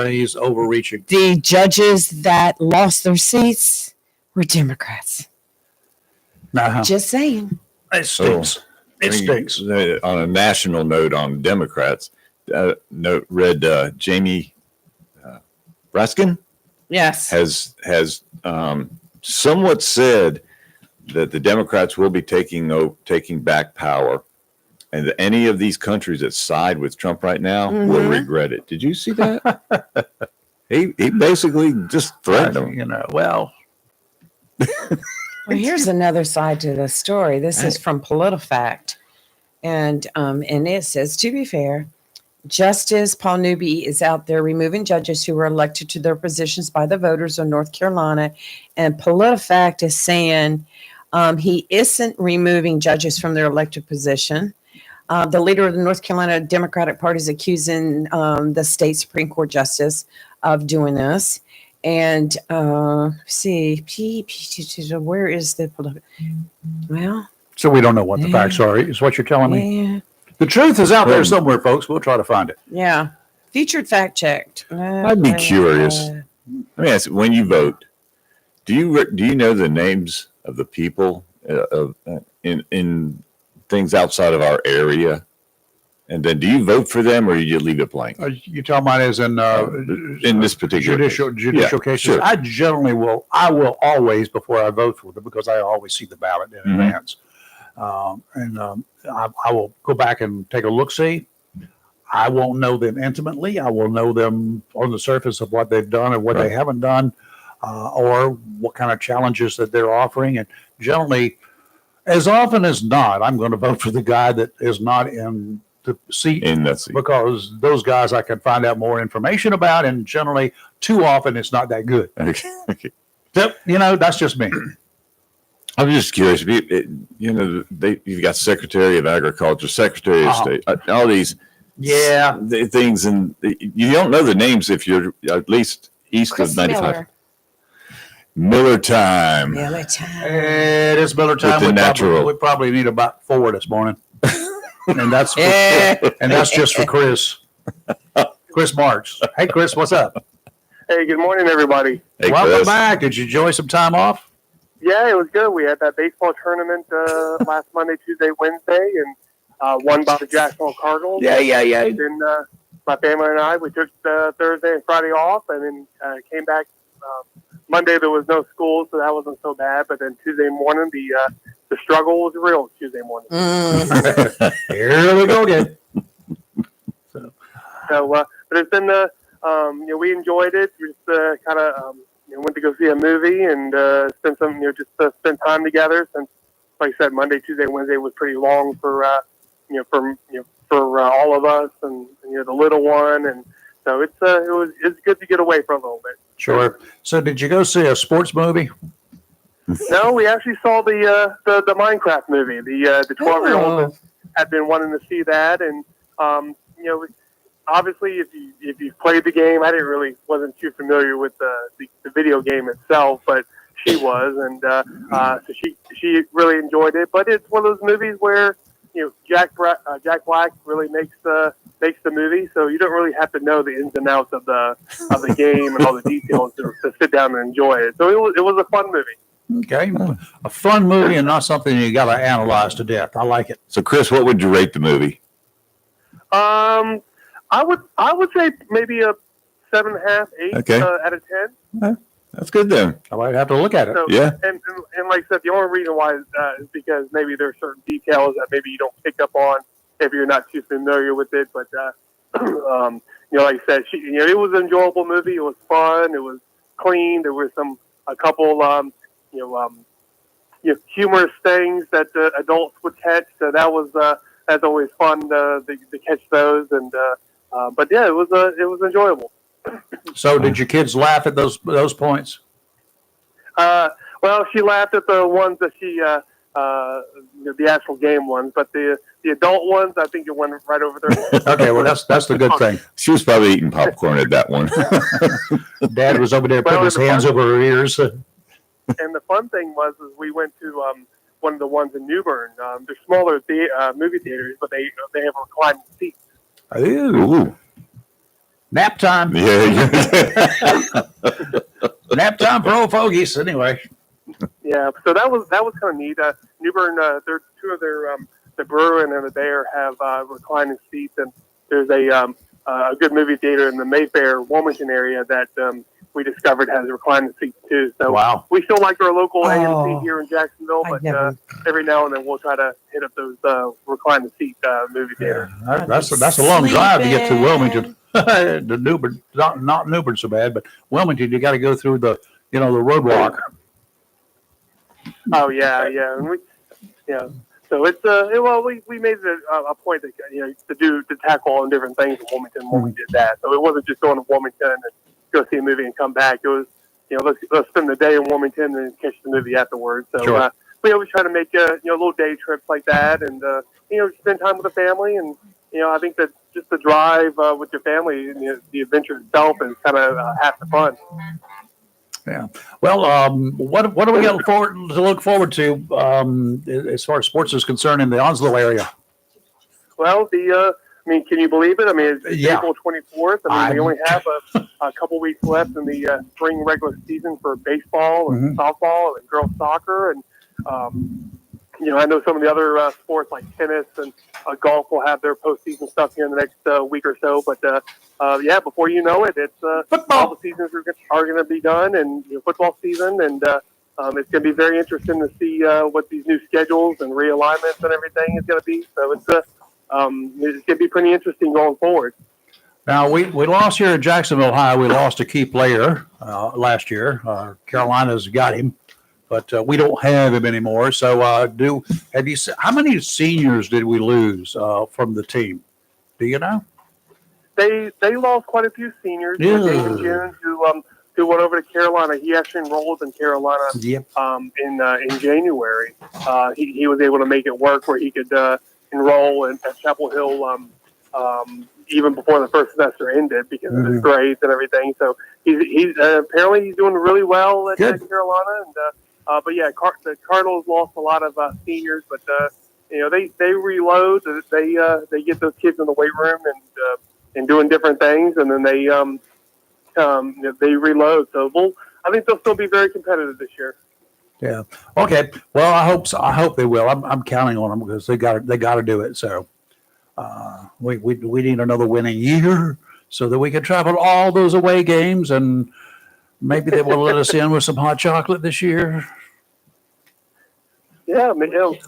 He's overreaching. The judges that lost their seats were Democrats. Just saying. It stinks. It stinks. On a national note on Democrats, read Jamie Raskin Yes. has somewhat said that the Democrats will be taking back power, and that any of these countries that side with Trump right now will regret it. Did you see that? he basically just threatened them. Well, Well, here's another side to the story. This is from PolitiFact. And it says, to be fair, Justice Paul Newby is out there removing judges who were elected to their positions by the voters of North Carolina. And PolitiFact is saying he isn't removing judges from their elected position. The leader of the North Carolina Democratic Party is accusing the state Supreme Court justice of doing this. And see, where is the, well. so we don't know what the facts are, is what you're telling me. Yeah. The truth is out there somewhere, folks. We'll try to find it. Yeah. Featured fact checked. I'd be curious. Let me ask you, when you vote, do you know the names of the people in things outside of our area? And then do you vote for them or you leave it blank? You tell mine is in this particular judicial cases. Sure. I will always, before I vote for them, because I always see the ballot in advance. I will go back and take a look-see. I won't know them intimately. I will know them on the surface of what they've done and what they haven't done, or what kind of challenges that they're offering. And generally, as often as not, I'm going to vote for the guy that is not in the seat, because those guys I can find out more information about, and generally, too often, it's not that good. Okay. That's just me. I'm just curious. You've got Secretary of Agriculture, Secretary of State, all these things, and you don't know the names if you're at least east Chris of 95. Miller. Miller time. Miller time. It is Miller time. We probably need about 4 this morning. And that's just for Chris. Chris Marks. Hey, Chris, what's up? Hey, good morning, everybody. Hey, Welcome Chris. back. Did you enjoy some time off? Yeah, it was good. We had that baseball tournament last Monday, Tuesday, Wednesday, and won by the Jacksonville Cardinals. Yeah. Then my family and I, we took Thursday and Friday off, and then came back. Monday there was no school, so that wasn't so bad. But then Tuesday morning, the struggle was real. Tuesday morning. Here we go again. So, but it's been we enjoyed it. We just kind of went to go see a movie and spend some spend time together. Since, like I said, Monday, Tuesday, Wednesday was pretty long for all of us and the little one, and so it's good to get away for a little bit. Sure. So, did you go see a sports movie? No, we actually saw the Minecraft movie. The 12-year-old had been wanting to see that, and obviously, if you played the game, I wasn't too familiar with the video game itself, but she was, and so she really enjoyed it. But it's one of those movies where Jack Black really makes the movie, so you don't really have to know the ins and outs of the game and all the details to sit down and enjoy it. So it was a fun movie. Okay, a fun movie and not something you got to analyze to death. I like it. So, Chris, what would you rate the movie? I would say maybe a 7.5, 8 Okay. Out of 10. That's good then. I might have to look at it. So, Yeah. And like I said, the only reason why is because maybe there are certain details that maybe you don't pick up on if you're not too familiar with it. But like I said, it was an enjoyable movie. It was fun. It was clean. There were a couple humorous things that adults would catch. So that was that's always fun to catch those. And but yeah, it was enjoyable. So, did your kids laugh at those points? Well, she laughed at the ones that the actual game ones, but the adult ones, I think it went right over there. Okay, well, that's the good thing. She was probably eating popcorn at that one. Dad was over there putting his hands over her ears. And the fun thing was we went to one of the ones in New Bern. They're smaller movie theaters, but they have reclining seats. Ooh. Nap time. Yeah. Nap time for old fogies. Anyway. Yeah, so that was kind of neat. New Bern, they're two of their the Bruin and the Bear have reclining seats, and there's a good movie theater in the Mayfair, Wilmington area that we discovered has reclining seats too. So wow. We still like our local AMC here in Jacksonville, but every now and then we'll try to hit up those reclining seat movie theaters. Yeah, that's a long drive to get to Wilmington. The New Bern, not New Bern so bad, but Wilmington, you got to go through the roadblock. Oh yeah, and so it's we made it a point to tackle all different things in Wilmington when we did that. So it wasn't just going to Wilmington and go see a movie and come back. It was let's spend the day in Wilmington and catch the movie afterwards. So sure. We always try to make little day trips like that, and spend time with the family. And I think that just the drive with your family, the adventure itself is kind of half the fun. Yeah. Well, what are we going to look forward to as far as sports is concerned in the Onslow area? Well, can you believe it? It's April 24th. We only have a couple weeks left in the spring regular season for baseball and softball and girls soccer. And, I know some of the other sports like tennis and golf will have their postseason stuff here in the next week or so. But, before you know it, it's all the seasons are going to be done, and football season. And it's going to be very interesting to see what these new schedules and realignments and everything is going to be. So it's going to be pretty interesting going forward. Now, we lost here at Jacksonville High. We lost a key player last year. Carolina's got him, but we don't have him anymore. So have you how many seniors did we lose from the team? Do you know? They lost quite a few seniors. Yeah. David Jones, who went over to Carolina. He actually enrolled in Carolina in January. He was able to make it work where he could enroll at Chapel Hill even before the first semester ended because of his grades and everything. So he's apparently he's doing really well at Carolina. And but yeah, the Cardinals lost a lot of seniors, but they reload. They get those kids in the weight room and doing different things, and then they reload. So I think they'll still be very competitive this year. Yeah. Okay. Well, I hope so. I hope they will. I'm counting on them because they got to do it. So we need another winning year so that we can travel all those away games, and maybe they will let us in with some hot chocolate this year. Yeah.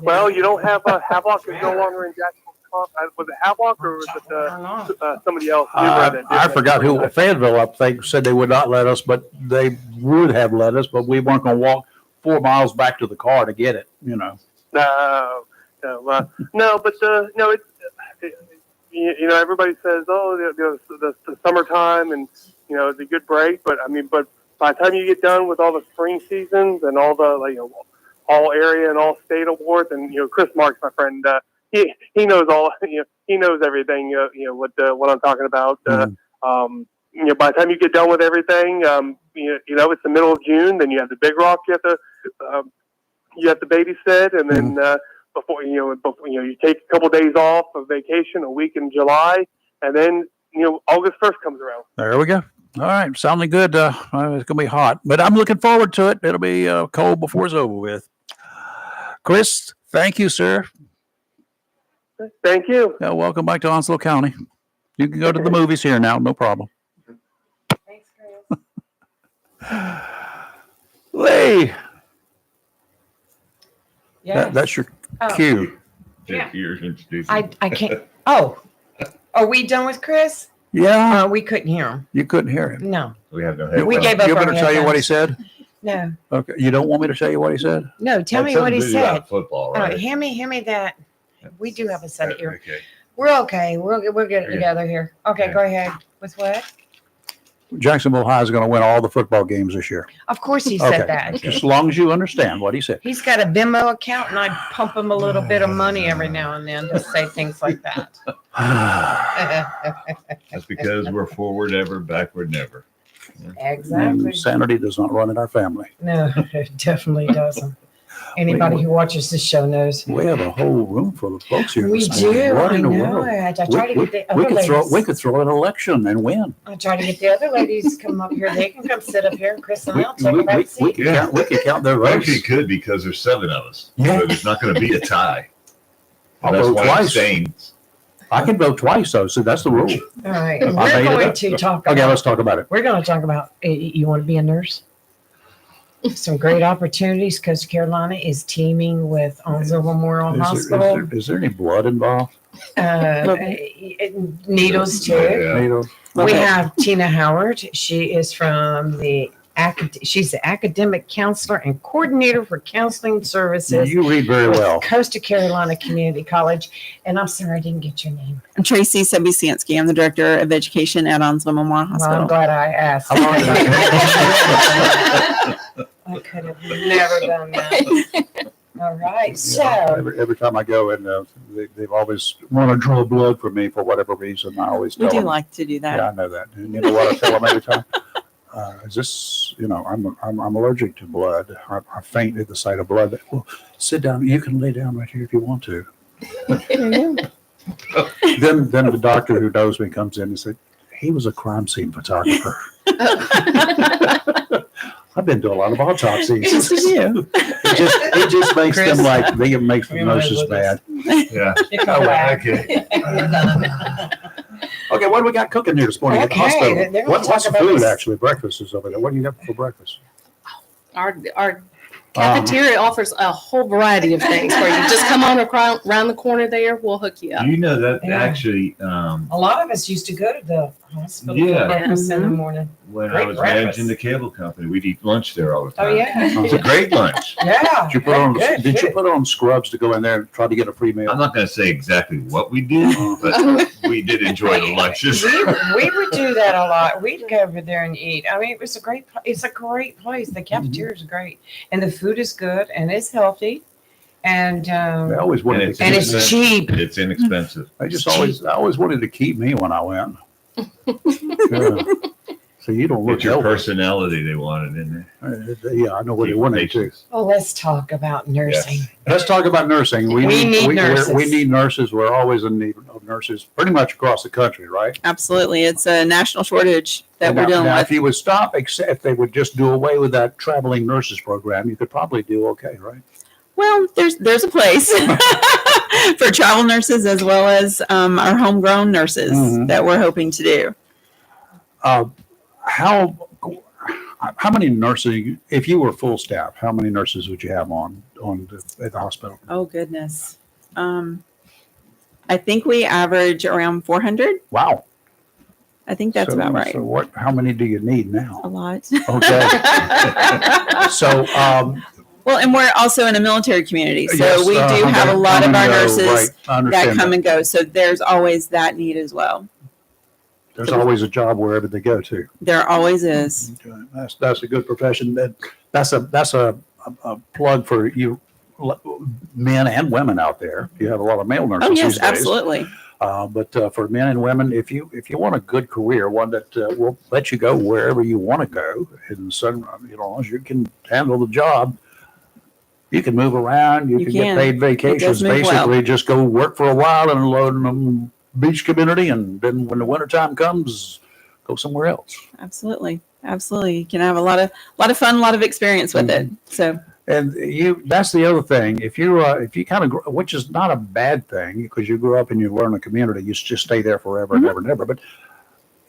Well, you don't have Havelock is no longer in Jacksonville. Was it Havelock or was it somebody else? I forgot who. Fayetteville, I think, said they would not let us, but they would have let us, but we weren't going to walk 4 miles back to the car to get it. No, but everybody says, the summertime and it's a good break, but by the time you get done with all the spring seasons and all the all area and all state awards, and Chris Marks, my friend, he knows all. He knows everything. What I'm talking about. By the time you get done with everything, it's the middle of June. Then you have the Big Rock. You have to babysit, and then before you take a couple days off of vacation, a week in July, and then August 1st comes around. There we go. All right, sounding good. It's going to be hot, but I'm looking forward to it. It'll be cold before it's over with. Chris, thank you, sir. Thank you. Welcome back to Onslow County. You can go to the movies here now, no problem. Thanks, Chris. Lee. Yeah. That's your cue. Yeah. I can't. Oh, are we done with Chris? Yeah. We couldn't hear him. You couldn't hear him. No. We have no headphones. We gave up. You want me to tell you what he said? No. Okay. You don't want me to tell you what he said? No. Tell me what he said. Football, right? Hand me that. We do have a set of ear. Okay. We're okay. We're getting together here. Okay, go ahead. With what? Jacksonville High is going to win all the football games this year. Of course he said that. Just as long as you understand what he said. He's got a Venmo account, and I pump him a little bit of money every now and then to say things like that. That's because we're forward ever, backward never. Exactly. And sanity does not run in our family. No, it definitely doesn't. Anybody who watches this show knows. We have a whole room full of folks here. We do. What in the world? I try to get the other ladies. We could throw an election and win. I try to get the other ladies to come up here. They can come sit up here, and Chris and I'll take a back seat. We could count their votes. Actually, could because there's 7 of us. Yeah. So there's not going to be a tie. I'll That's vote why twice. I'm saying. I can vote twice, though, so that's the rule. All right. We're going to talk about. Okay, let's talk about it. We're going to talk about. You want to be a nurse? Some great opportunities. Coastal Carolina is teaming with Onslow Memorial Hospital. Is there any blood involved? Needles too. Yeah. Needles? We have Tina Howard. She is from she's the academic counselor and coordinator for counseling services. You read very well. Coastal Carolina Community College. And I'm sorry I didn't get your name. I'm Tracy Sobiesiansky. I'm the director of education at Onslow Memorial Well, Hospital. I'm glad I asked. How long I could have never done that. All right. So every time I go in, they've always want to draw blood for me for whatever reason. I always tell We do them. like to do that. Yeah, I know that. And you know what I tell them every time? Is this, I'm allergic to blood. I faint at the sight of blood. Well, sit down. You can lay down right here if you want to. Then the doctor who knows me comes in and said, he was a crime scene photographer. I've been to a lot of autopsies. Yes, you do. It just makes Chris, them it makes the nurses bad. Yeah. Okay. Okay, what do we got cooking here this morning at the Okay, hospital? then we'll What's talk the about food this. actually? Breakfast is over there. What do you got for breakfast? Our cafeteria offers a whole variety of things for you. Just come on around the corner there. We'll hook you up. You know that Yeah. actually, a lot of us used to go to the hospital Yeah. for breakfast in the morning. when Great I was breakfast. managing the cable company, we'd eat lunch there all the Oh time. yeah. It was a great lunch. Yeah. Did you put on scrubs to go in there and try to get a free meal? I'm not going to say exactly what we did, but we did enjoy the lunches. We would do that a lot. We'd go over there and eat. I mean, it's a great place. The cafeteria is great, and the food is good and it's healthy. And They always wanted to and keep it's me. cheap. It's inexpensive. They just I always wanted to keep me when I went. Yeah. So you don't look It's your healthy. personality they wanted in there. Yeah, I know what they wanted to. Oh, let's talk about nursing. Let's talk about nursing. We need nurses. We need nurses. We're always in need of nurses, pretty much across the country, right? Absolutely. It's a national shortage that we're dealing now, with. if you would stop, if they would just do away with that traveling nurses program, you could probably do okay, right? Well, there's a place for travel nurses as well as our homegrown nurses that we're hoping to do. How many nurses, if you were full staff, how many nurses would you have at the hospital? Oh goodness. I think we average around 400. Wow. I think that's about right. So how many do you need now? A lot. Okay. So, well, and we're also in a military community, so yes, we do have a lot of our nurses right. that come and go. So there's always that need as well. There's always a job wherever they go to. There always is. Okay. That's a good profession. That's a plug for you, men and women out there. You have a lot of male nurses. Oh yes, these days. absolutely. But for men and women, if you want a good career, one that will let you go wherever you want to go, and as long as you can handle the job, you can move around. You can get paid vacations. Basically, just go work for a while in a beach community, and then when the wintertime comes, go somewhere else. Absolutely. You can have a lot of fun, a lot of experience with it. So. And that's the other thing. If you kind of, which is not a bad thing, because you grew up and you learn a community, you just stay there forever and ever and ever. But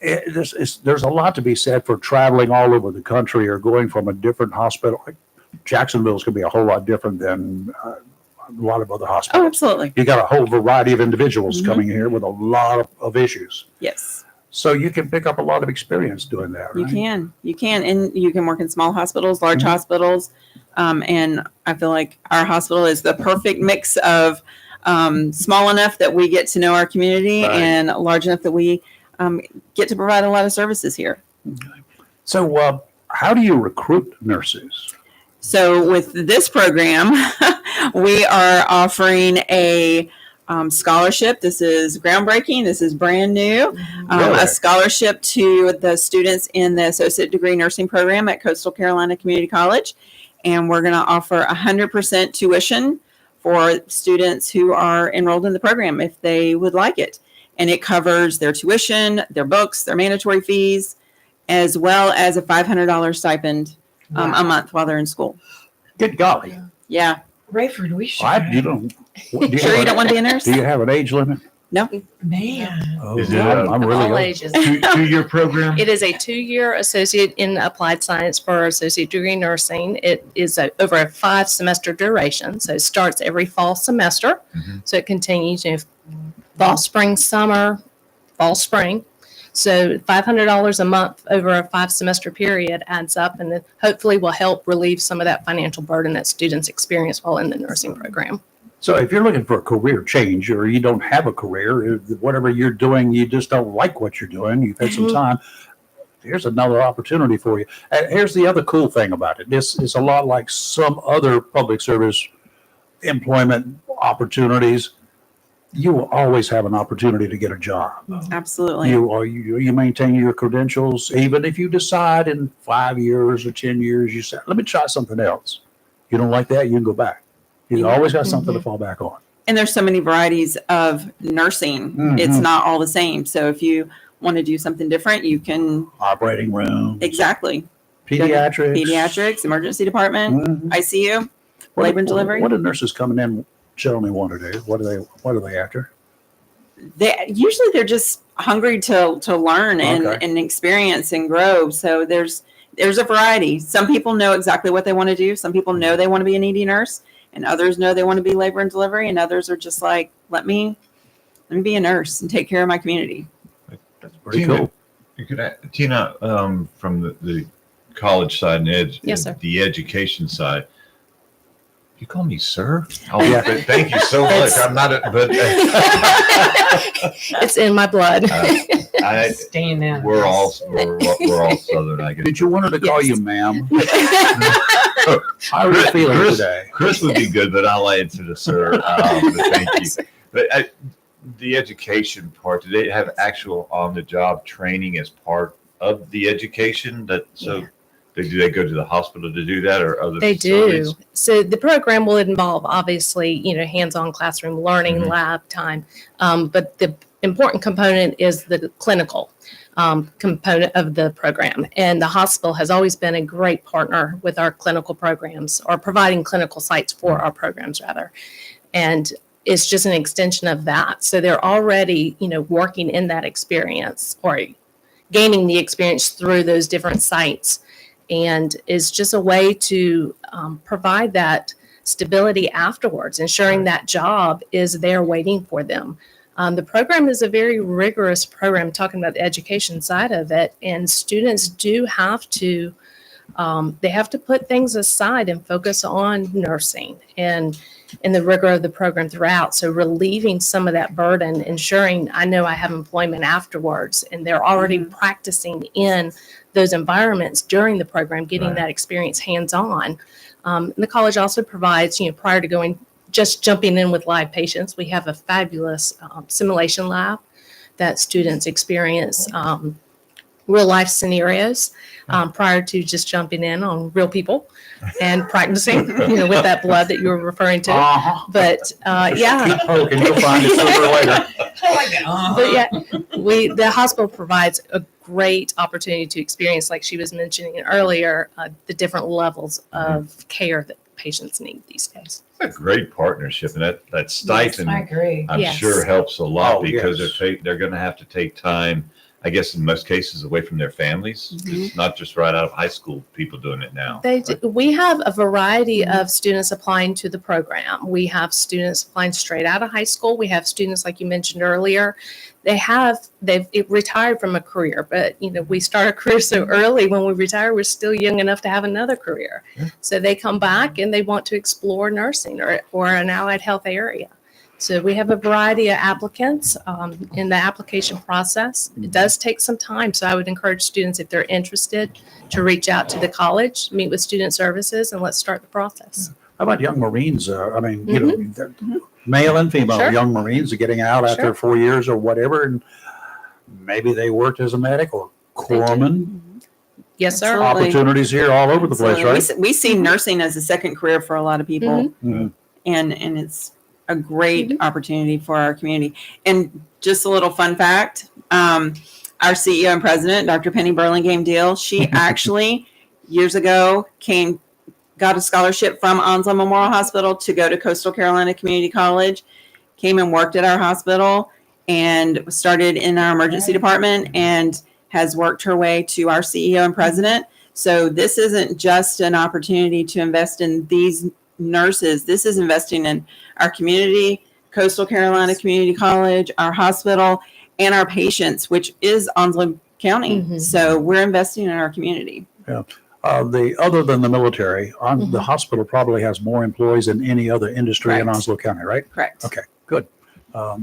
there's a lot to be said for traveling all over the country or going from a different hospital. Like Jacksonville's going to be a whole lot different than a lot of other hospitals. Oh, absolutely. You got a whole variety of individuals coming here with a lot of issues. Yes. So you can pick up a lot of experience doing that, right? You can, and you can work in small hospitals, large hospitals. And I feel like our hospital is the perfect mix of small enough that we get to know our community and large enough that we get to provide a lot of services here. Okay. So how do you recruit nurses? So with this program, we are offering a scholarship. This is groundbreaking. This is brand new. Really? A scholarship to the students in the associate degree nursing program at Coastal Carolina Community College. And we're going to offer 100% tuition for students who are enrolled in the program if they would like it. And it covers their tuition, their books, their mandatory fees, as well as a $500 stipend a month while they're in school. Good golly. Yeah. Rayford, we should. You don't want to be a nurse? Do you have an age limit? No. Man. Oh, Is it I'm really All old. ages. Two-year program? It is a 2-year associate in applied science for associate degree nursing. It is over a 5-semester duration. So it starts every fall semester. So it continues fall, spring, summer, fall, spring. So $500 a month over a 5-semester period adds up, and then hopefully will help relieve some of that financial burden that students experience while in the nursing program. So if you're looking for a career change or you don't have a career, whatever you're doing, you just don't like what you're doing, you've had some time, here's another opportunity for you. And here's the other cool thing about it. This is a lot like some other public service employment opportunities. You will always have an opportunity to get a job. Absolutely. You maintain your credentials, even if you decide in 5 years or 10 years, you say, let me try something else. You don't like that, you can go back. You always got something to fall back on. And there's so many varieties of nursing. It's not all the same. So if you want to do something different, you can. Operating room. Exactly. Pediatrics, emergency department, ICU, labor and delivery. What do nurses coming in generally want to do? What are they after? They're just hungry to learn and experience and grow. So there's a variety. Some people know exactly what they want to do. Some people know they want to be an ED nurse, and others know they want to be labor and delivery, and others are just like, let me be a nurse and take care of my community. That's pretty cool. Tina, from the college side and Yes, sir. the education side, you call me sir? Oh, yeah. Thank you so much. I'm not, but It's in my blood. Staying out. we're all Southern. I guess. Did you want her to call you ma'am? How are you feeling today? Chris would be good, but I'll answer the sir. But thank you. But the education part, do they have actual on-the-job training as part of the education? Do they go to the hospital to do that, or other They facilities? do. So the program will involve, obviously, hands-on classroom learning, Mhm. lab time. But the important component is the clinical component of the program. And the hospital has always been a great partner with our clinical programs, or providing clinical sites for our programs, rather. And it's just an extension of that. So they're already, working in that experience, or gaining the experience through those different sites. And is just a way to provide that stability afterwards, ensuring that job is there waiting for them. The program is a very rigorous program, talking about the education side of it, and students do have to, they have to put things aside and focus on nursing and the rigor of the program throughout. So relieving some of that burden, ensuring I know I have employment afterwards, and they're already practicing in those environments during the program, getting that experience hands-on. The college also provides, prior to jumping in with live patients, we have a fabulous simulation lab that students experience real life scenarios prior to just jumping in on real people and practicing, with that blood that you were referring to. But yeah. Keep poking, you'll find it sooner or later. But yeah, the hospital provides a great opportunity to experience, like she was mentioning earlier, the different levels of care that patients need these days. It's a great partnership, and that stipend, I agree. I'm Yes. sure helps a lot, Oh, because yes. they're going to have to take time, I guess in most cases, away from their families. Mhm. It's not just right out of high school people doing it now. We have a variety of students applying to the program. We have students applying straight out of high school. We have students, like you mentioned earlier, they've retired from a career, but we start a career so early. When we retire, we're still young enough to have another career. So they come back and they want to explore nursing or an allied health area. So we have a variety of applicants in the application process. It does take some time, so I would encourage students, if they're interested, to reach out to the college, meet with student services, and let's start the process. How about young Marines? They're male and female Sure. young Marines are getting out after Sure. 4 years or whatever, and maybe they worked as a medic or corpsman. Yes, sir. Absolutely. Opportunities here all over the place, Absolutely. right? We see nursing as a second career for a lot of people, Mhm. and it's a great opportunity for our community. And just a little fun fact, our CEO and president, Dr. Penny Burlingame Deal, she actually years ago got a scholarship from Onslow Memorial Hospital to go to Coastal Carolina Community College, came and worked at our hospital, and started in our emergency department, and has worked her way to our CEO and president. So this isn't just an opportunity to invest in these nurses. This is investing in our community, Coastal Carolina Community College, our hospital, and our patients, which is Onslow County. Mhm. So we're investing in our community. Other than the military, the hospital probably has more employees than any other industry in Correct. Onslow County, right? Correct. Okay, good.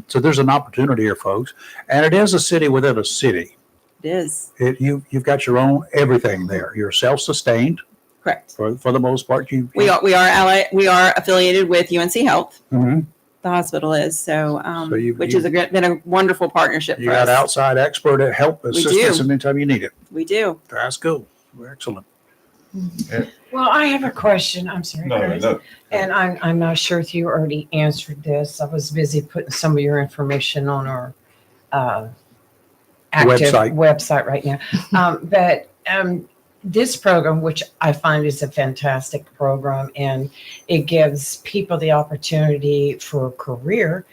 So there's an opportunity here, folks, and it is a city within a city. It is. You've got your own everything there. You're self-sustained Correct. for the most part. We are affiliated with UNC Health. Mhm. The hospital is so, So which has been a wonderful partnership You for got us. outside expert help, assistance anytime you need it. We do. That's cool. Excellent. Well, I have a question. I'm sorry. Chris. No. And I'm not sure if you already answered this. I was busy putting some of your information on our active website right now. But this program, which I find is a fantastic program, and it gives people the opportunity for a career,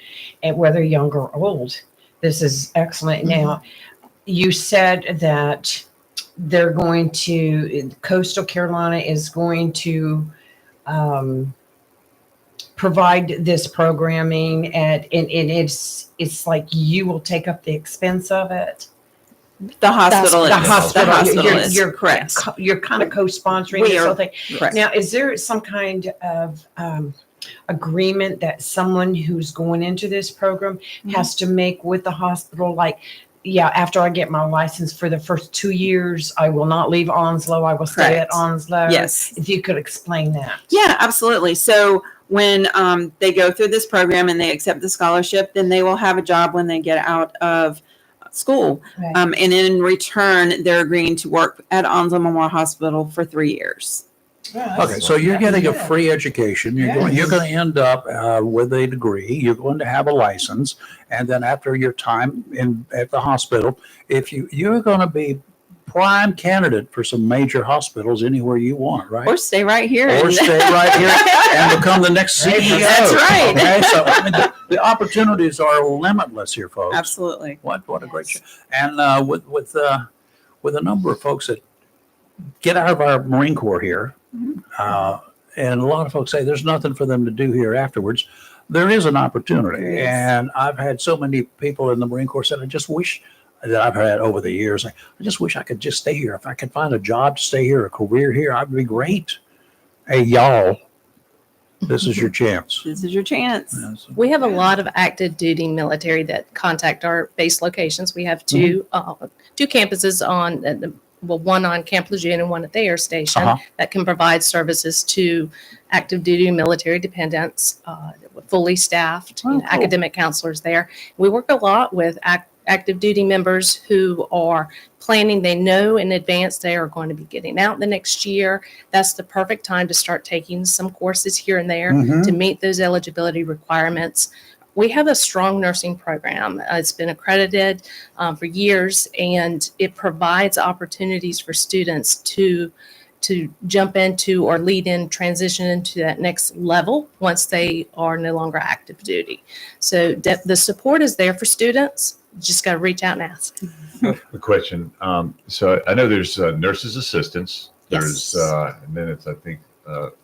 and whether young or old. This is excellent. Now, you said that Coastal Carolina is going to provide this programming, and it's like you will take up the expense of it. The hospital. The is. hospital. The hospital is. You're correct. You're kind of co-sponsoring We this are. whole thing. Correct. Now, is there some kind of agreement that someone who's going into this program has to make with the hospital? Like, yeah, after I get my license for the first 2 years, I will not leave Onslow. I will stay at Correct. Onslow. Yes. If you could explain that. Yeah, absolutely. So when they go through this program and they accept the scholarship, then they will have a job when they get out of school. Right. And in return, they're agreeing to work at Onslow Memorial Hospital for 3 years. Okay, so you're getting a free education. You're going to end up with a degree. You're going to have a license, and then after your time at the hospital, if you're going to be prime candidate for some major hospitals anywhere you want, right? Or stay right here. Or stay right here and become the next CEO. That's right. Okay, so I mean, the opportunities are limitless here, folks. Absolutely. What a great show. And with a number of folks that get out of our Marine Corps here, and a lot of folks say there's nothing for them to do here afterwards. There is an opportunity. There is. And I've had so many people in the Marine Corps say, I just wish that I've had over the years. I just wish I could just stay here. If I could find a job to stay here, a career here, I'd be great. Hey, y'all, this is your chance. This is your chance. We have a lot of active duty military that contact our base locations. We have two campuses on, one on Camp Lejeune and one at the air station that can provide services to active duty military dependents, fully staffed, Cool. academic counselors there. We work a lot with active duty members who are planning, they know in advance they are going to be getting out the next year. That's the perfect time to start taking some courses here and there to meet those eligibility requirements. We have a strong nursing program. It's been accredited for years, and it provides opportunities for students to jump into or lead in, transition into that next level once they are no longer active duty. So the support is there for students. Just got to reach out and ask. A question. So I know there's nurses assistants. Yes. There's and then it's I think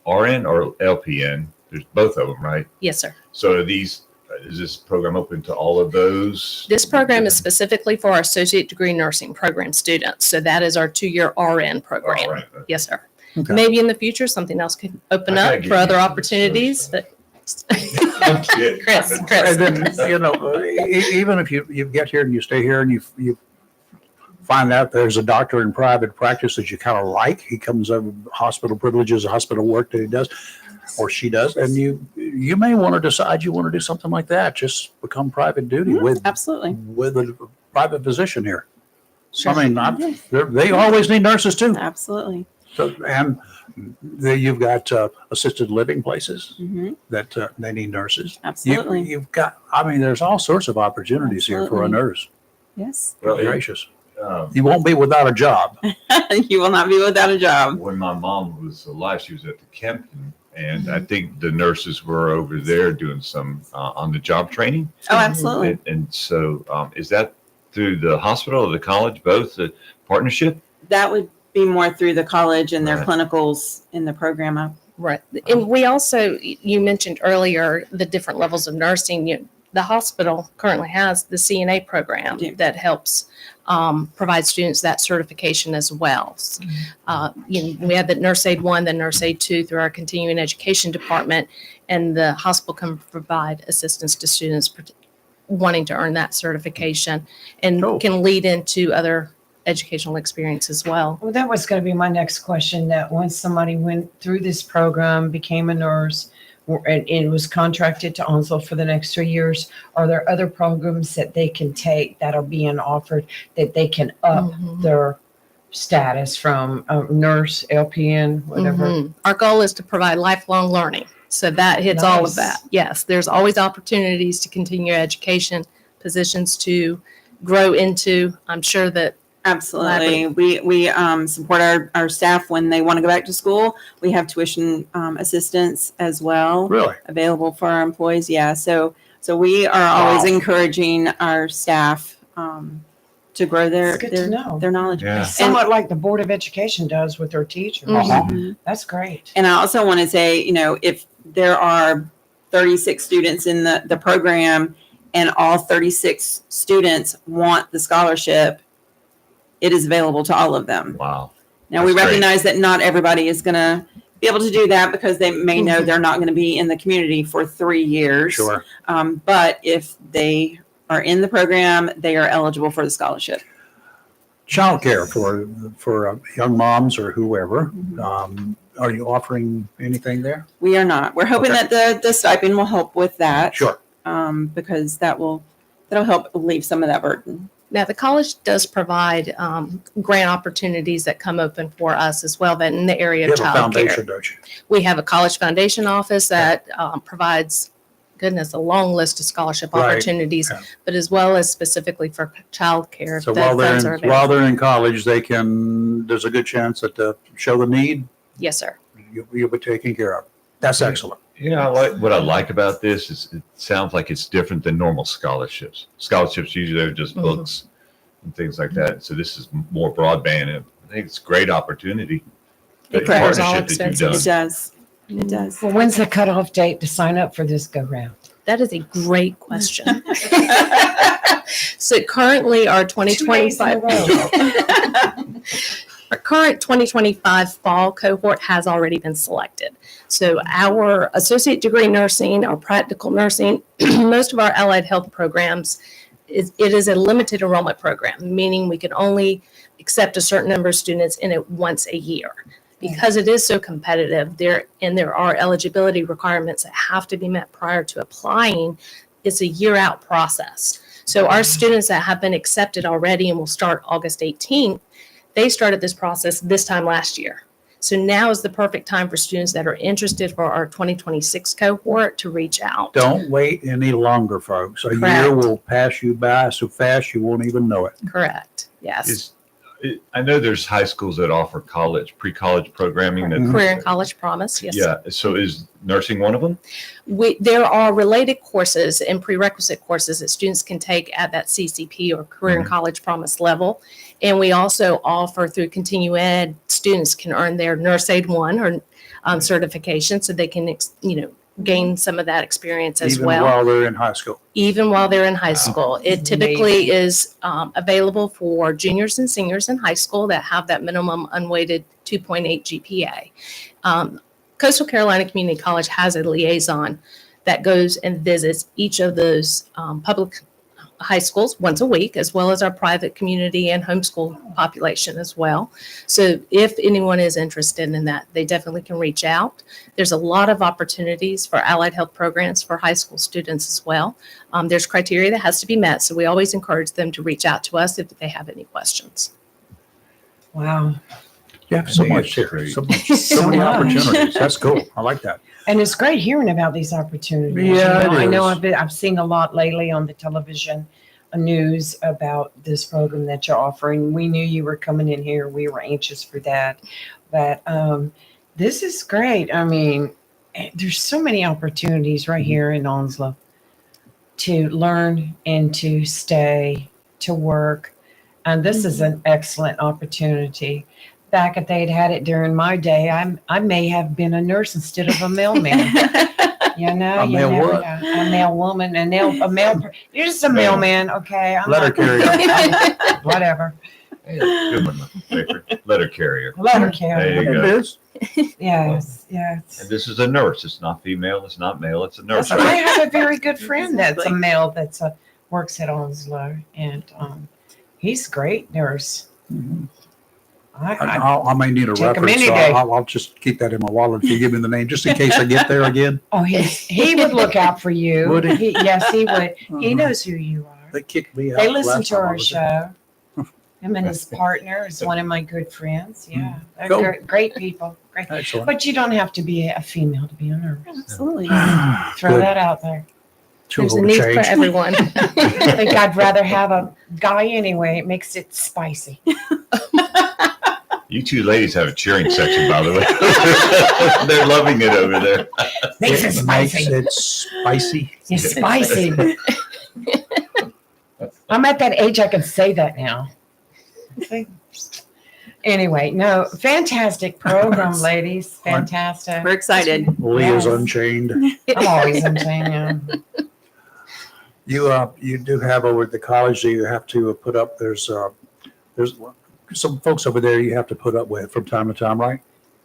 RN or LPN. There's both of them, right? Yes, sir. So is this program open to all of those? This program is specifically for our associate degree nursing program students. So that is our 2-year RN program. All right. Yes, sir. Okay. Maybe in the future, something else could open I gotta up get for other used to opportunities, this but Chris. And then, even if you get here and you stay here and you find out there's a doctor in private practice that you kind of like, he comes over hospital privileges, hospital work that he does, or she does, and you may want to decide you want to do something like that. Just become private duty Absolutely. with a private physician here. Sure. I mean, they always need nurses too. Absolutely. So, and you've got assisted living places that they need nurses. Absolutely. You've got, I mean, there's all sorts of opportunities here for a Absolutely. nurse. Yes. Well, Gracious. You won't be without a job. You will not be without a job. When my mom was alive, she was at the Camp, and I think the nurses were over there doing some on-the-job training. Oh, absolutely. And so is that through the hospital or the college, both the partnership? That would be more through the college and their Right. clinicals in the program. Right. And we also, you mentioned earlier, the different levels of nursing. The hospital currently has the CNA program that helps provide students that certification as well. We have the Nurse Aid 1, the Nurse Aid 2 through our continuing education department, and the hospital can provide assistance to students wanting to earn that certification and can lead into other educational experience as well. Well, that was going to be my next question, that once somebody went through this program, became a nurse, and was contracted to Onslow for the next 3 years, are there other programs that they can take that are being offered that they can up their status from nurse, LPN, whatever? Our goal is to provide lifelong learning. So that hits all of that. Yes, there's always opportunities to continue education, positions to grow into. I'm sure that Absolutely. We support our staff when they want to go back to school. We have tuition assistance as well. Really? Available for our employees. Yeah. So we are always encouraging our staff to grow their knowledge. Yeah. Somewhat like the Board of Education does with their teachers. That's great. And I also want to say, if there are 36 students in the program and all 36 students want the scholarship, it is available to all of them. Wow. Now, we recognize that not everybody is going to be able to do that because they may know they're not going to be in the community for 3 years. Sure. But if they are in the program, they are eligible for the scholarship. Childcare for young moms or whoever. Are you offering anything there? We are not. We're hoping Okay. that the stipend will help with that. Sure. Because that'll help relieve some of that burden. Now, the college does provide grant opportunities that come open for us as well, that in the area You of have a foundation, childcare. don't you? We have a college foundation office that provides, goodness, a long list of scholarship Right. opportunities, Yeah. but as well as specifically for childcare. So the while funds are available. they're in college, there's a good chance that show the need, Yes, sir. you'll be taken care of. That's excellent. What I like about this is it sounds like it's different than normal scholarships. Scholarships usually are just books and things like that. So this is more broadband. And I think it's a great opportunity. It The covers all partnership that you've expenses. done. It does. It does. Well, when's the cutoff date to sign up for this go round? That is a great question. So currently our 2025, our current 2025 fall cohort has already been selected. So our associate degree nursing, our practical nursing, most of our allied health programs, it is a limited enrollment program, meaning we can only accept a certain number of students in it once a year. Because it is so competitive, there are eligibility requirements that have to be met prior to applying. It's a year-out process. So our students that have been accepted already and will start August 18th, they started this process this time last year. So now is the perfect time for students that are interested for our 2026 cohort to reach out. Don't wait any longer, folks. A year Correct. will pass you by so fast you won't even know it. Correct. Yes. I know there's high schools that offer pre-college programming. That, Career and College Promise. Yes. Yeah. So is nursing one of them? There are related courses and prerequisite courses that students can take at that CCP or Career and College Promise level. And we also offer through Continue Ed, students can earn their Nurse Aid 1 or certification so they can, gain some of that experience as Even well. while they're in high school. Even while they're in high school. It typically is available for juniors and seniors in high school that have that minimum unweighted 2.8 GPA. Coastal Carolina Community College has a liaison that goes and visits each of those public high schools once a week, as well as our private community and homeschool population as well. So if anyone is interested in that, they definitely can reach out. There's a lot of opportunities for allied health programs for high school students as well. There's criteria that has to be met, so we always encourage them to reach out to us if they have any questions. Wow. Yeah, so think much it's here. great. So many much. opportunities. That's cool. I like that. And it's great hearing about these opportunities. Yeah, it I know is. I've seen a lot lately on the television news about this program that you're offering. We knew you were coming in here. We were anxious for that. But this is great. I mean, there's so many opportunities right here in Onslow to learn and to stay, to work. And this is an excellent opportunity. Back if they'd had it during my day, I may have been a nurse instead of a mailman. You know, A you mail never what? know. A mail woman, you're just a mailman, okay? I'm Letter not- carrier. Whatever. Good one, Baker. Letter carrier. Letter There carrier. you It go. is. Yes, yes. And this is a nurse. It's not female. It's not male. It's a nurse. I Right? have a very good friend that's a Exactly. male that's works at Onslow, and he's a great nurse. I may need a Take 'em reference, any so day. I'll just keep that in my wallet if you give me the name, just in case I get there again. Oh, he would look out for you. Would he? Yes, he would. He Uh-huh. knows who you are. They kicked me out. They listen last to time I our was there. show. Him and his partner is one of my good friends. Yeah, they're Cool. great people. Great. Excellent. But you don't have to be a female to be a nurse. Absolutely. Throw Good. that out there. Too There's a old to need for change. everyone. I think I'd rather have a guy anyway. It makes it spicy. You two ladies have a cheering section, by the way. They're loving it over there. Makes it spicy. Makes it spicy. It's spicy. I'm at that age I can say that now. Anyway, no, fantastic program, ladies. Fantastic. We're excited. Leah's Yes. Unchained. I'm always enjoying You do have over at the college that you have to put up. There's some folks over there you have to put up with from time to time, right?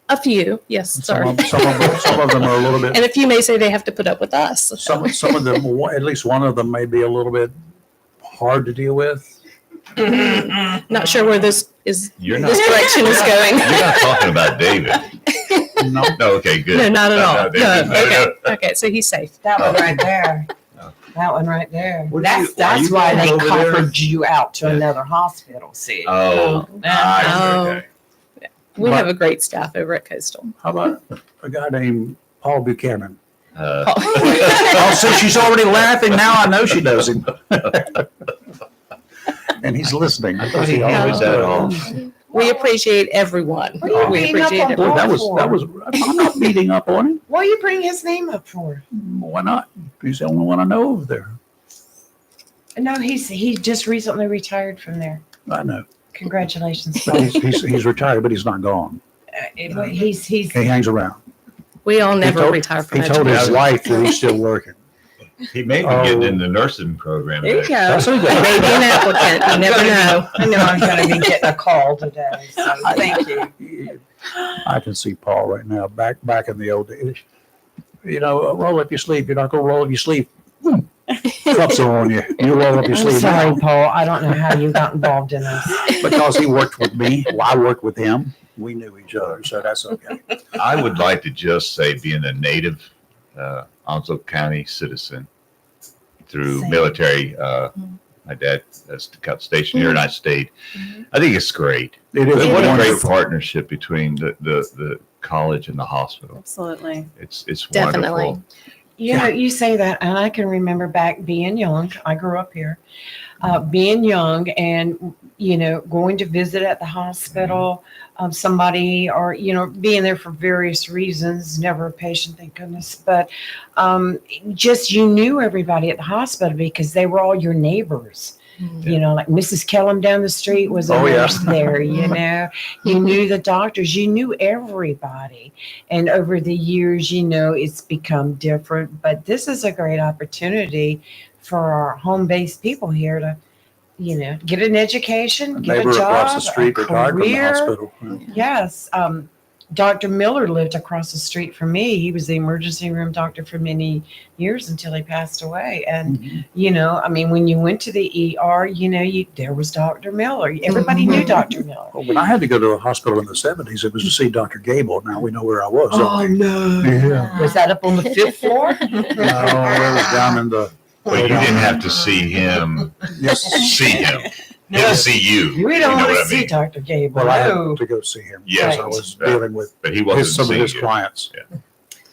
A few, yes, sir. Some of them are a little bit. And a few may say they have to put up with us. Some of them, at least one of them, may be a little bit hard to deal with. Not sure where this You're not. this direction is going. You're not talking about David. No, No, okay, good. No, not at all. Not David. No, okay, so he's safe. That one right there. No. That one right there. Would That's you- are you why they going over there? coffered you out to Yeah. another hospital. See. Oh, Oh. okay. We have a great staff over at Coastal. how about a guy named Paul Buchanan? Uh, Oh, so she's already laughing. Now I know she knows him. And he's listening. I thought he Yeah. always that does. all. We appreciate everyone. What are you We beating up appreciate on it. Boy, Paul? that was, I'm not beating up on him. What are you bringing his name up for? Why not? He's the only one I know over there. No, he just recently retired from there. I know. Congratulations. But he's retired, but he's not gone. He's He hangs around. We all never told- retire from He told his education. wife that he's still working. He may be getting in the nursing program. There you next. go. That's a good. Maybe an applicant, you never know. I know I'm going to be getting a call today, so thank you. I can see Paul right now, back in the old days. You know, roll up your sleeve. You're not going to roll up your sleeve. Cups are on you. You roll up your I'm sleeve sorry, now. Paul. I don't know how you got involved in this. Because he worked with me. Well, I worked with him. We knew each other, so that's okay. I would like to just say, being a native Onslow County citizen through Same. military, my dad got stationed here and I stayed. I think it's great. It is What a great wonderful. partnership between the college and the hospital. Absolutely. It's Definitely. wonderful. You know, you say that, and I can remember back being young. I grew up here, being young, and going to visit at the hospital of somebody, or being there for various reasons. Never a patient, thank goodness, but just you knew everybody at the hospital because they were all your neighbors. Like Mrs. Kellum down the street was a Oh, yeah. nurse there, you knew the doctors, you knew everybody. And over the years, it's become different, but this is a great opportunity for our home-based people here to, get an education, A get neighbor a job, across the street a retired from the career. hospital. Yes. Dr. Miller lived across the street from me. He was the emergency room doctor for many years until he passed away. And, when you went to the ER, there was Dr. Miller. Everybody knew Dr. Miller. Well, when I had to go to the hospital in the 70s, it was to see Dr. Gable. Now we know where I was. Oh, no. Yeah. Was that up on the 5th floor? No, it was down in the. But you didn't have to see him, Yes. see him. He had to see you. We You don't know want what to I see mean? Dr. Gable. Well, I No. had to go see him. Yes, I was right. dealing with But he wasn't some of seeing his you. clients.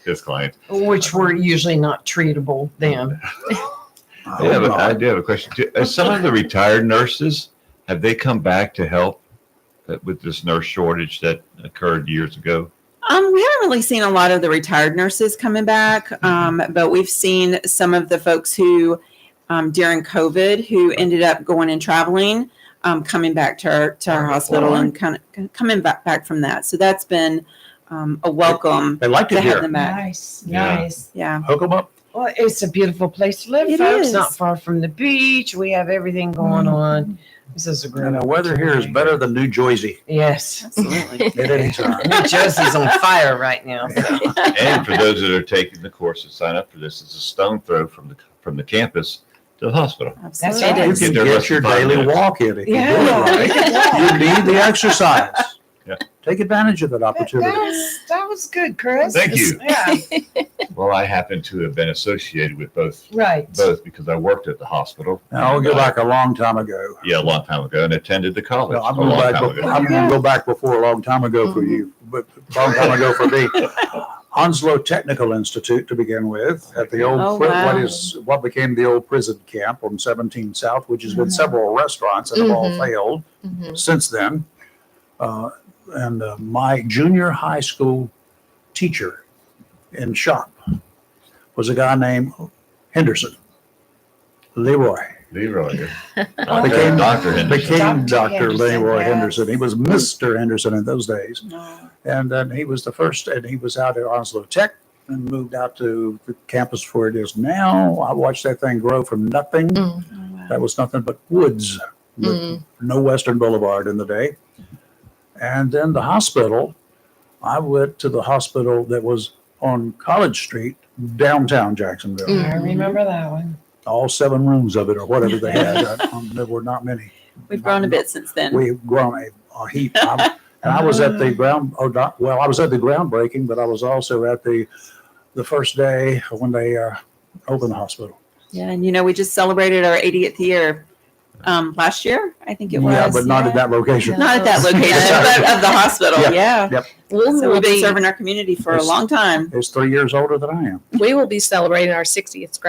His client. Which were usually not treatable then. I do have a question too. Some of the retired nurses, have they come back to help with this nurse shortage that occurred years ago? We haven't really seen a lot of the retired nurses coming back, but we've seen some of the folks who, during COVID, who ended up going and traveling, coming back to our hospital and kind of coming back from that. So that's been a welcome They like to to have hear. them back. Nice, Yeah. nice. Yeah. Hook them up. Well, it's a beautiful place to live, It folks. is. Not far from the beach. We have everything going on. This is a great. And the weather here is better than New Jersey Yes. Absolutely. at any time. New Jersey's on fire right now. So. And for those that are taking the course and sign up for this, it's a stone throw from the campus to the hospital. Absolutely. right. You is. can Get there less get your than 5 daily minutes. walk in if you do Yeah, it you can right. walk. You need the exercise. Yeah. Take advantage of that opportunity. That was good, Chris. Thank you. Yeah, Well, I happen to have been associated with both right. because I worked at the hospital. Now, I'll go back a long time ago. Yeah, a long time ago, and attended the college No, I'm a going long back. time ago. I'm going to go back before a long time ago for you, but a long time ago for me. Onslow Technical Institute to begin with, at the old Oh, wow. what became the old prison camp on 17 South, which has been several restaurants that have all failed since then. And my junior high school teacher in shop was a guy named Henderson, Leroy. Leroy. Became- Dr. Henderson. Became Dr. Dr. Leroy yes. Henderson. He was Mr. Henderson in those days. No. And then he was the first, and he was out at Onslow Tech and moved out to the campus where it is now. I watched that thing grow from nothing. Oh, wow. That was nothing but woods, with no Western Boulevard in the day. And then the hospital, I went to the hospital that was on College Street, downtown Jacksonville. I remember that one. all 7 rooms of it or whatever they had. There were not many. We've grown a bit since then. We've grown a heap. And I was at the I was at the groundbreaking, but I was also at the first day when they opened the hospital. Yeah, and we just celebrated our 80th year last year, I think it was. Yeah, but not at that location. Not at that location, but of the hospital. Yeah. Yep. So we've been serving our community for a long time. It's 3 years older than I am. We will be celebrating our 60th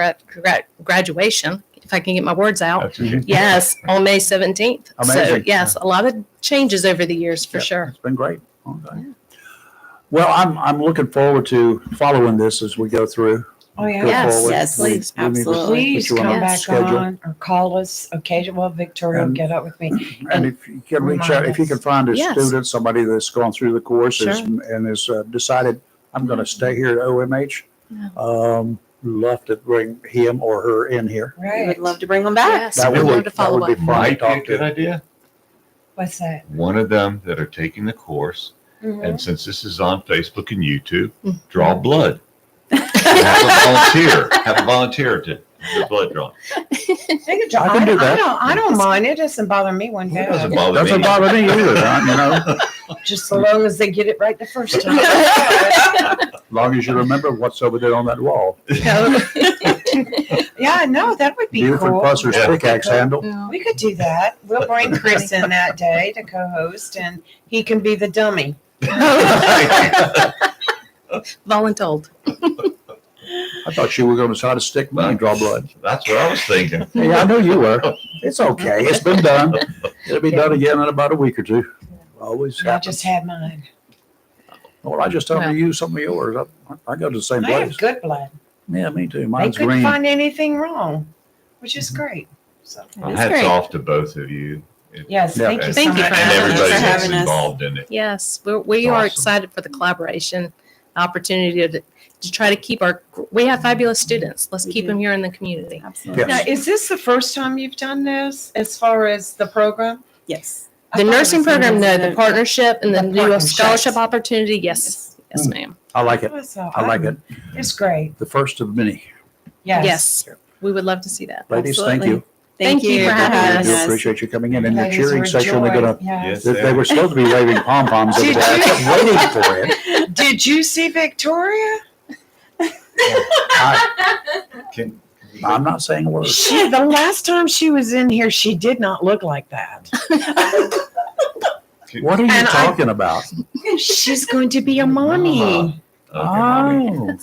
graduation, if I can get my words out. That's okay. Yes, on May 17th. Amazing. So, yes, a lot of changes over the years for Yep, sure. It's been great. Okay. Well, I'm looking forward to following this as we go through. Oh, yeah. Go Yes, forward. yes, We- please, we need to absolutely. Please put you on come our back schedule. on or call us occasionally. Well, Victoria will And- get up with me. And if you can reach out, if you can find a Yes. student, somebody that's gone through the course and has decided, I'm going to stay here at OMH, love to bring him or her in here. We Right. would love to bring them back. Yes, That we'd would love be- to follow that would up. be fun to Might be a talk good to. idea. What's that? One of them that are taking the course, Mhm. and since this is on Facebook and YouTube, draw blood. Have a volunteer to do blood drawing. I can do that. I don't mind. It doesn't bother me one It doesn't bit. bother Doesn't me. bother me either, Don, Just so long as they get it right the first time. as long as you remember what's over there on that wall. Yeah, no, that would be Buford cool. Pusser's Yeah. pickaxe handle. We could do that. We'll bring Chris in that day to co-host, and he can be the dummy. Voluntold. I thought you were going to try to stick me and draw blood. That's what I was thinking. Yeah, I knew you were. It's okay. It's been done. It'll be done again in about a week or two. Always I happens. just had mine. Well, I just told you to use some of yours. I go to the same I place. have good blood. Yeah, me too. They Mine's couldn't green. find anything wrong, which is great. So, Well, That's hats great. off to both of you. yes, Yeah. thank you so Thank you much. for And having us. everybody For that's having us. involved in it. Yes, we are Awesome. excited for the collaboration, opportunity to try to keep we have fabulous students. Let's We keep do. them here in the community. Absolutely. Now, is this the first time you've done this as far as the program? Yes. I The thought it nursing was program, no, the- the partnership and the The new partnerships. scholarship opportunity, yes, yes, ma'am. I like it. So I like it. It's great. The first of many. Yes. Yes, we would love to see that. Ladies, thank you. Thank you for having I do us. appreciate you coming in and your Ladies cheering were section. They're joy. gonna. Yes. Yes. They were supposed to be waving pom poms over Did there. I you? kept waiting for it. Did you see Victoria? I'm not saying a word. The last time she was in here, she did not look like that. What are you And I- talking about? She's going to be a mommy. Oh,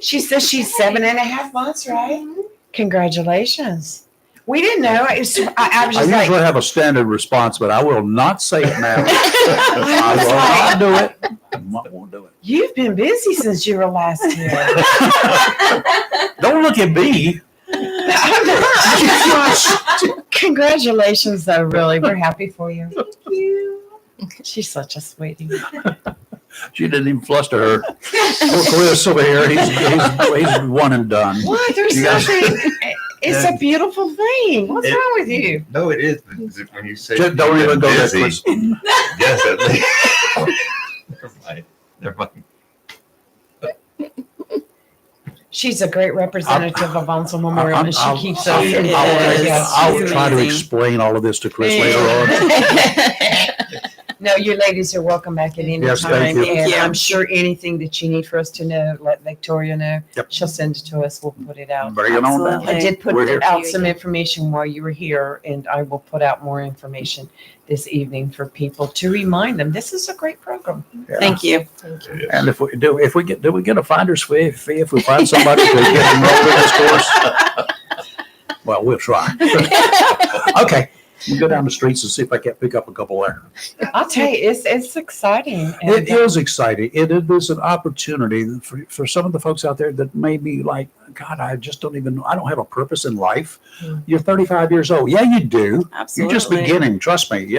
She says she's 7.5 months, right? Congratulations. We didn't know. I was I just like, usually have a standard response, but I will not say it now. I will not do it. I won't do it. you've been busy since you were last here. Don't look at me. Congratulations, though, really. We're happy for you. Thank you. She's such a sweetie. She didn't even fluster her. Poor Chris over here, he's one and done. What? There's You guys- nothing. It's a beautiful thing. What's It- wrong with you? No, it is. But when you say Just don't even go there, busy, Chris. yes, at least. Never mind. Never mind. She's a great representative of Onslow Memorial, and she keeps us. She is. I'll She's try to amazing. explain all of this to Chris later on. No, you ladies are welcome back at any Yes, time. thank you. And Thank you. I'm sure anything that you need for us to know, let Victoria know. Yep. She'll send it to us. We'll put it out. Bring it on down. I did put We're here. out some information while you were here, and I will put out more information this evening for people to remind them this is a great program. Yeah. Thank you. It is. And do we get a finder's fee if we find somebody to get enrolled in this course? Well, we'll try. Okay, we'll go down the streets and see if I can't pick up a couple there. I'll tell you, it's exciting. And, It is exciting. It is an opportunity for some of the folks out there that may be like, God, I just don't even know. I don't have a purpose in life. You're 35 years old. Yeah, you do. Absolutely. You're just beginning. Trust me.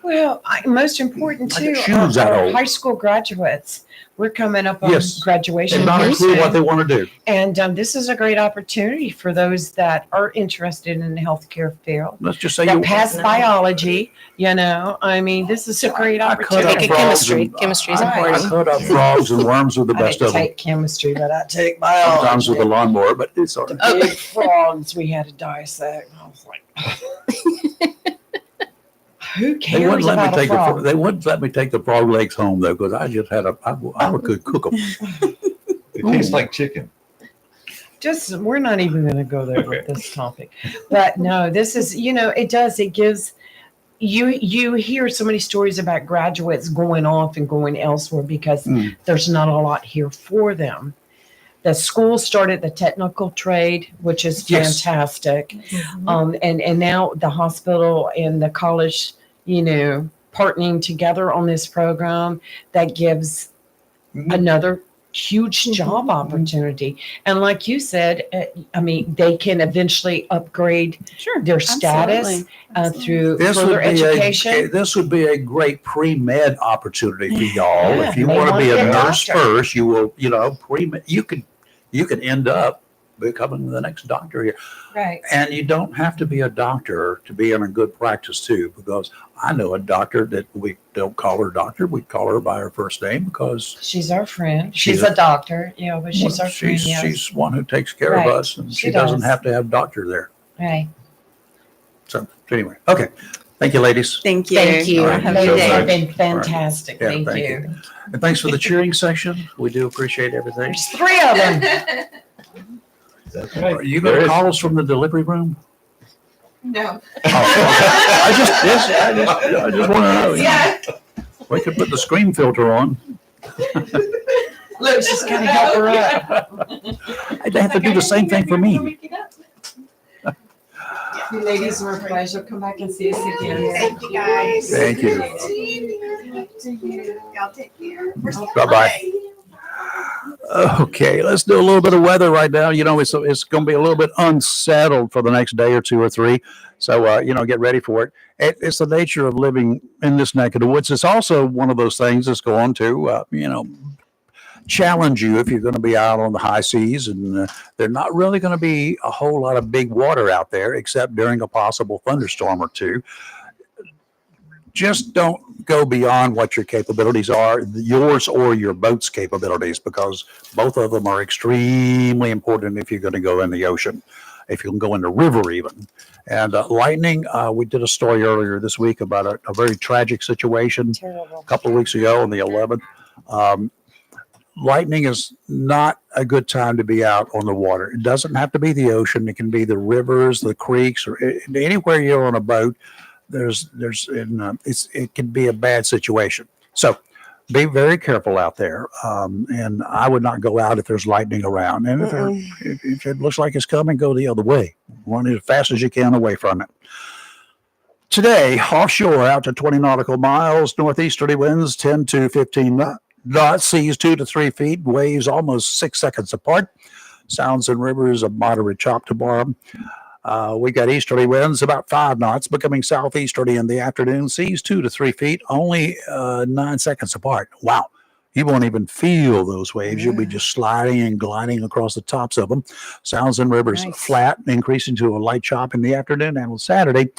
Well, most important I too, got shoes that our old. high school graduates. We're coming up on Yes. graduation. They've not a clue what they soon. want to do. And this is a great opportunity for those that are interested in the healthcare field. Let's just say That pass biology, I mean, this is a great I cut up opportunity. Take a frogs chemistry. and- Chemistry is I- I important. cut up frogs and worms with the I best didn't of them. take chemistry, but I take biology. Sometimes with a lawnmower, but it's all right. Oh. Big frogs we had to dissect. I was like, who They cares wouldn't let me about a take frog? they wouldn't let me take the frog legs home though, because I just had I could cook them. It tastes like chicken. Just we're not even going to go there with this topic, but no, this is it gives you hear so many stories about graduates going off and going elsewhere because there's not a lot here for them. The school started the technical trade, which is Yes. fantastic, and now the hospital and the college, partnering together on this program that gives another huge job opportunity. And like you said, they can eventually upgrade their status through further education. This would be a great pre-med opportunity for y'all. Yeah, If you they want to wanna be be a a nurse doctor. first, you will, pre-med, you could end up becoming the next doctor here. Right. And you don't have to be a doctor to be in a good practice too, because I know a doctor that we don't call her doctor. We call her by her first name because She's our friend. She's She's a doctor, but she's our friend. she's, Yes. she's one who takes care Right. of us, and She she doesn't does. have to have doctor there. Right. So anyway, okay. Thank you, ladies. Thank you. Thank you. All right. Have a So good Ladies have day. been fantastic. Yeah, Thank thank you. And thanks for the cheering section. We do appreciate everything. There's 3 of them. Are you going to call us from the delivery room? No. I just want to know. Yeah. We could put the screen filter on. Look, she's going to help her up. They have to do the same thing for me. You ladies were a pleasure. Come back and see us again. Thank you, guys. Thank you. Y'all take care. Bye-bye. Okay, let's do a little bit of weather right now. It's going to be a little bit unsettled for the next day or 2 or 3. So, get ready for it. It's the nature of living in this neck of the woods. It's also one of those things that's going to, challenge you if you're going to be out on the high seas. And there's not really going to be a whole lot of big water out there except during a possible thunderstorm or two. Just don't go beyond what your capabilities are, yours or your boat's capabilities, because both of them are extremely important if you're going to go in the ocean, if you can go in the river even. And lightning, we did a story earlier this week about a very tragic situation a couple of weeks ago on the 11th. Lightning is not a good time to be out on the water. It doesn't have to be the ocean. It can be the rivers, the creeks, or anywhere you're on a boat. It can be a bad situation. So be very careful out there. And I would not go out if there's lightning around. And if it looks like it's coming, go the other way. Run as fast as you can away from it. Today, offshore out to 20 nautical miles, northeasterly winds 10 to 15 knots, seas 2 to 3 feet, waves almost 6 seconds apart. Sounds and rivers of moderate chop tomorrow. We got easterly winds about 5 knots, becoming southeasterly in the afternoon. Seas 2 to 3 feet, only 9 seconds apart. Wow. You won't even feel those waves. You'll be just sliding and gliding across the tops of them. Sounds and rivers flat, increasing to a light chop in the afternoon. And on Saturday,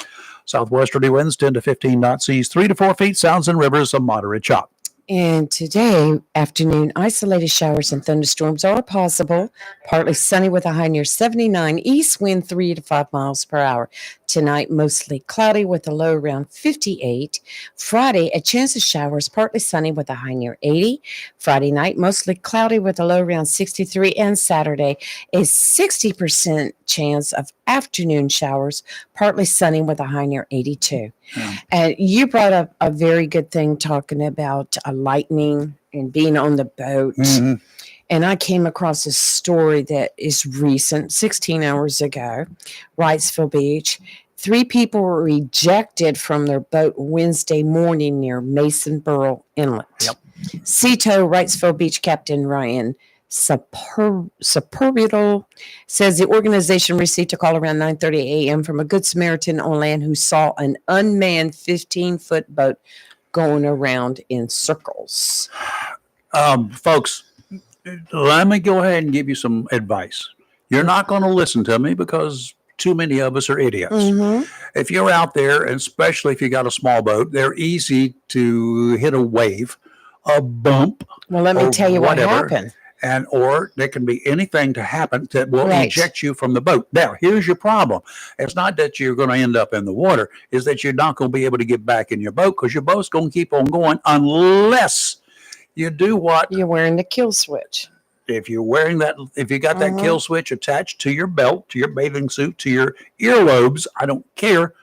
southwesterly winds 10 to 15 knots, seas 3 to 4 feet, sounds and rivers a moderate chop. And today, afternoon, isolated showers and thunderstorms are possible. Partly sunny with a high near 79. East wind 3 to 5 miles per hour. Tonight, mostly cloudy with a low around 58. Friday, a chance of showers, partly sunny with a high near 80. Friday night, mostly cloudy with a low around 63. And Saturday, a 60% chance of afternoon showers, partly sunny with a high near 82. Yeah. And you brought up a very good thing talking about lightning and being on the boat. Mm-hmm. And I came across a story that is recent, 16 hours ago, Wrightsville Beach. 3 people were ejected from their boat Wednesday morning near Mason Burrow Inlet. Yep. Sea tow Wrightsville Beach Captain Ryan Superbital says the organization received a call around 9:30 a.m. from a Good Samaritan on land who saw an unmanned 15-foot boat going around in circles. Folks, let me go ahead and give you some advice. You're not going to listen to me because too many of us are idiots. Mm-hmm. If you're out there, and especially if you got a small boat, they're easy to hit a wave, a bump. Well, let me tell you whatever, what happened. And or there can be anything to happen that will Right. eject you from the boat. Now, here's your problem. It's not that you're going to end up in the water. It's that you're not going to be able to get back in your boat because your boat's going to keep on going unless you do what? You're wearing the kill switch. If you're wearing that, if you got that kill switch attached to your belt, to your bathing suit, to your earlobes, I don't care.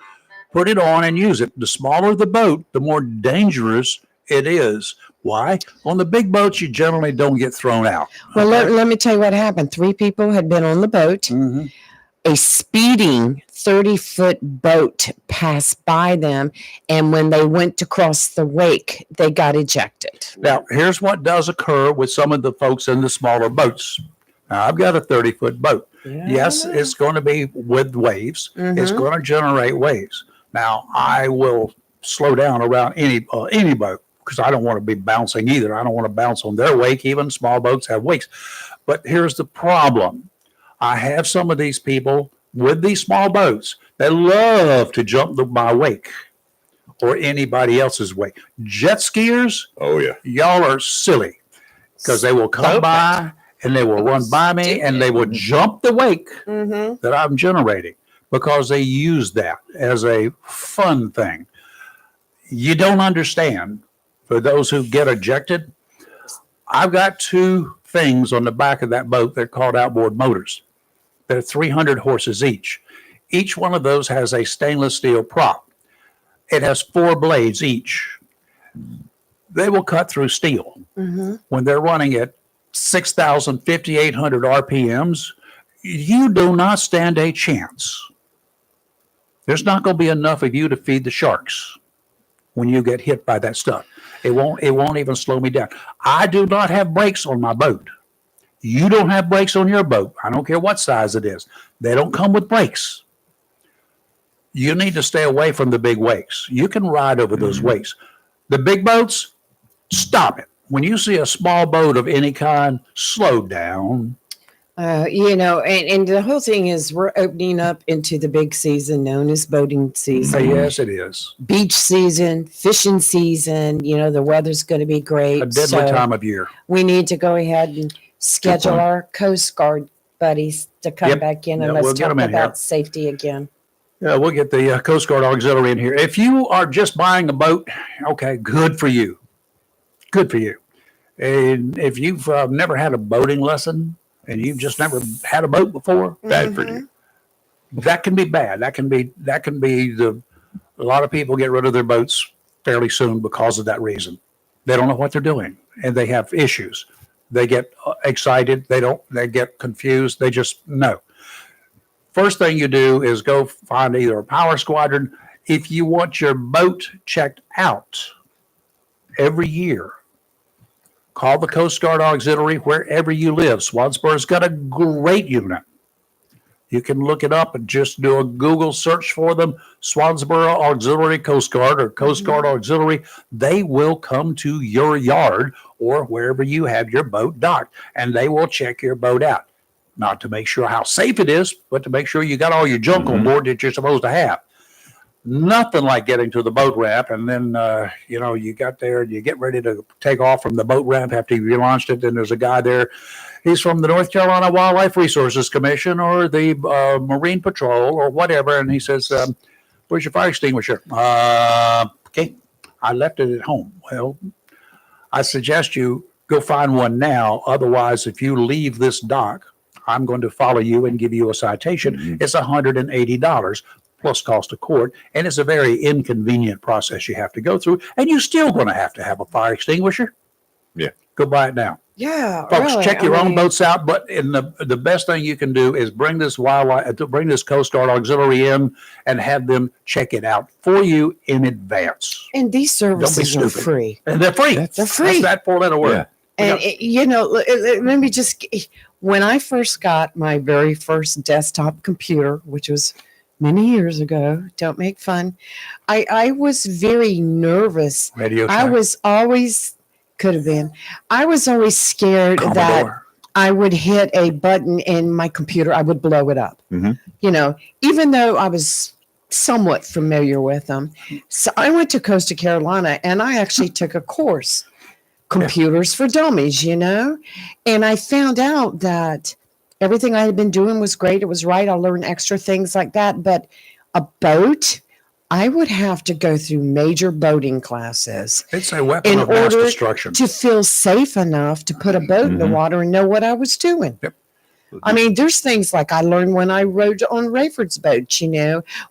Put it on and use it. The smaller the boat, the more dangerous it is. Why? On the big boats, you generally don't get thrown out. Well, let me tell you what happened. 3 people had been on the boat. Mm-hmm. A speeding 30-foot boat passed by them, and when they went to cross the wake, they got ejected. Now, here's what does occur with some of the folks in the smaller boats. Now, I've got a 30-foot boat. Yes, it's going to be with waves. It's going to generate waves. Now, I will slow down around any boat because I don't want to be bouncing either. I don't want to bounce on their wake. Even small boats have wakes. But here's the problem. I have some of these people with these small boats that love to jump my wake or anybody else's wake. Jet skiers, Oh, yeah. y'all are silly because they will come by and they will run by me and they will jump the wake that I'm generating because they use that as a fun thing. You don't understand. For those who get ejected, I've got 2 things on the back of that boat. They're called outboard motors. They're 300 horses each. Each one of those has a stainless steel prop. It has 4 blades each. They will cut through steel. When they're running at 6,000, 5,800 RPMs, you do not stand a chance. There's not going to be enough of you to feed the sharks when you get hit by that stuff. It won't even slow me down. I do not have brakes on my boat. You don't have brakes on your boat. I don't care what size it is. They don't come with brakes. You need to stay away from the big wakes. You can ride over those wakes. The big boats, stop it. When you see a small boat of any kind, slow down. And the whole thing is we're opening up into the big season known as boating season. Yes, it is. Beach season, fishing season. The weather's going to be great. A deadly time of year. We need to go ahead and schedule our Coast Guard buddies to come back in and let's talk about safety again. Yeah, we'll get the Coast Guard Auxiliary in here. If you are just buying a boat, okay, good for you. Good for you. And if you've never had a boating lesson and you've just never had a boat before, Bad for you. That can be bad. That can be a lot of people get rid of their boats fairly soon because of that reason. They don't know what they're doing and they have issues. They get excited. They get confused. They just know. First thing you do is go find either a power squadron. If you want your boat checked out every year, call the Coast Guard Auxiliary wherever you live. Swansboro's got a great unit. You can look it up and just do a Google search for them. Swansboro Auxiliary Coast Guard or Coast Guard Auxiliary. They will come to your yard or wherever you have your boat docked, and they will check your boat out. Not to make sure how safe it is, but to make sure you got all your junk on board that you're supposed to have. Nothing like getting to the boat ramp, and then, you got there and you get ready to take off from the boat ramp after you launched it, and there's a guy there. He's from the North Carolina Wildlife Resources Commission or the Marine Patrol or whatever, and he says, where's your fire extinguisher? Okay, I left it at home. Well, I suggest you go find one now. Otherwise, if you leave this dock, I'm going to follow you and give you a citation. It's $180 plus cost of court, and it's a very inconvenient process you have to go through, and you're still going to have a fire extinguisher. Yeah. Go buy it now. Yeah, Folks, really. check your own boats out, but the best thing you can do is bring this Coast Guard Auxiliary in and have them check it out for you in advance. And these services are free. And they're free. They're free. That's that 4-letter word. Yeah. And let me just, when I first got my very first desktop computer, which was many years ago, don't make fun, I was very nervous. Radio I Shack? was always, could have been, I was always scared that Commodore. I would hit a button in my computer, I would blow it up. Mhm. Even though I was somewhat familiar with them. So I went to Coastal Carolina and I actually took a course, Computers for Dummies, and I found out that everything I had been doing was great. It was right. I learned extra things like that. But a boat, I would have to go through major boating classes It's a weapon in of mass order destruction. to feel safe enough to put a boat in the water and know what I was doing. Yep. I mean, there's things like I learned when I rode on Rayford's boat,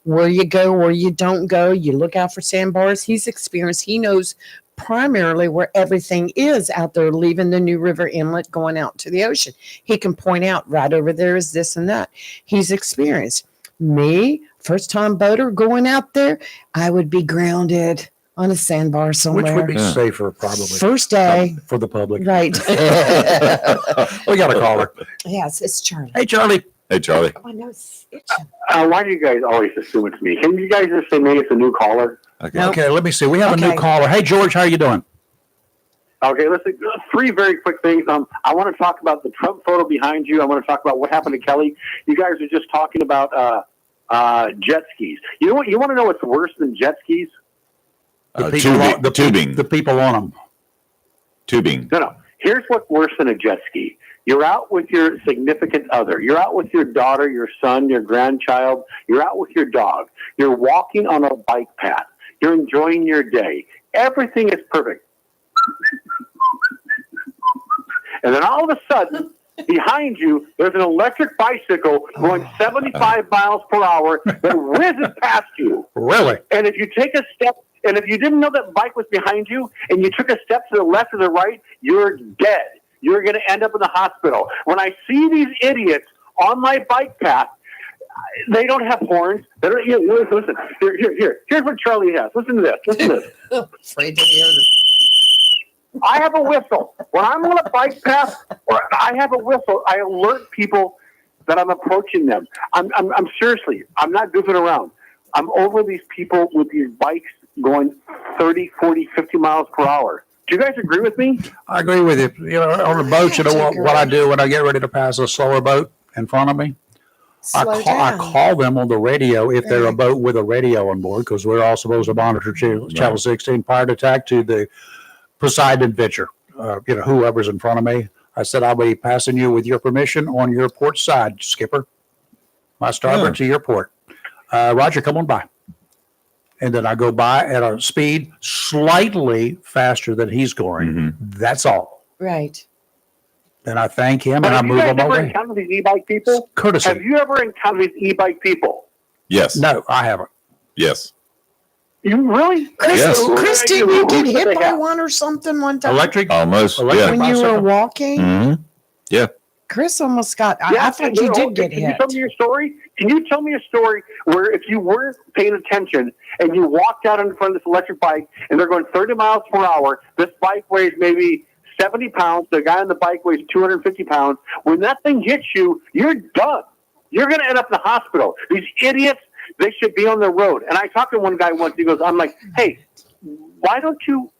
where you go, where you don't go. You look out for sandbars. He's experienced. He knows primarily where everything is out there, leaving the New River Inlet, going out to the ocean. He can point out right over there is this and that. He's experienced. Me, first time boater going out there, I would be grounded on a sandbar somewhere. Which would be safer, probably. First day. For the public. Right. We got a caller. Yes, it's Charlie. Hey, Charlie. Hey, Charlie. Oh, I know it's itching. Why do you guys always assume it's me? Can you guys just say maybe it's a new caller? Okay. Nope. Okay, let me see. We have a new Okay. caller. Hey, George, how are you doing? Okay, listen, 3 very quick things. I want to talk about the Trump photo behind you. I want to talk about what happened to Kelly. You guys are just talking about jet skis. You know what? You want to know what's worse than jet skis? Tubing. The people on them. Tubing. No. Here's what's worse than a jet ski. You're out with your significant other. You're out with your daughter, your son, your grandchild. You're out with your dog. You're walking on a bike path. You're enjoying your day. Everything is perfect. And then all of a sudden, behind you, there's an electric bicycle going 75 miles per hour that whizzes past you. Really? And if you take a step, and if you didn't know that bike was behind you, and you took a step to the left or the right, you're dead. You're going to end up in the hospital. When I see these idiots on my bike path, they don't have horns. They don't, listen, here's what Charlie has. Listen to this. Listen to this. Afraid to hear this. I have a whistle. When I'm on a bike path, or I have a whistle, I alert people that I'm approaching them. I'm seriously, I'm not goofing around. I'm over these people with these bikes going 30, 40, 50 miles per hour. Do you guys agree with me? I agree with you. On the boat, you know what I do when I get ready to pass a slower boat in front of me? I call them on the radio if they're a boat with a radio on board, because we're all supposed to monitor channel 16 prior to attack to the Poseidon Venture. Whoever's in front of me. I said, I'll be passing you with your permission on your port side, skipper. My starboard to your port. Roger, come on by. And then I go by at a speed slightly faster than he's going. That's all. Right. Then I thank him and I move Have on you my ever way. encountered these e-bike people? Courtesy. Have you ever encountered these e-bike people? Yes. No, I haven't. Yes. You really? Yes. Chris, didn't you get hit by one or something one time? Electric? Almost. Electric When you were bicycle? walking? Mm-hmm. Yeah. Chris almost got, I thought you did get Can you hit. tell me your story? Can you tell me a story where if you weren't paying attention and you walked out in front of this electric bike and they're going 30 miles per hour, this bike weighs maybe 70 pounds, the guy on the bike weighs 250 pounds. When that thing hits you, you're done. You're going to end up in the hospital. These idiots, they should be on the road. And I talked to one guy once, he goes, I'm like, hey, why don't you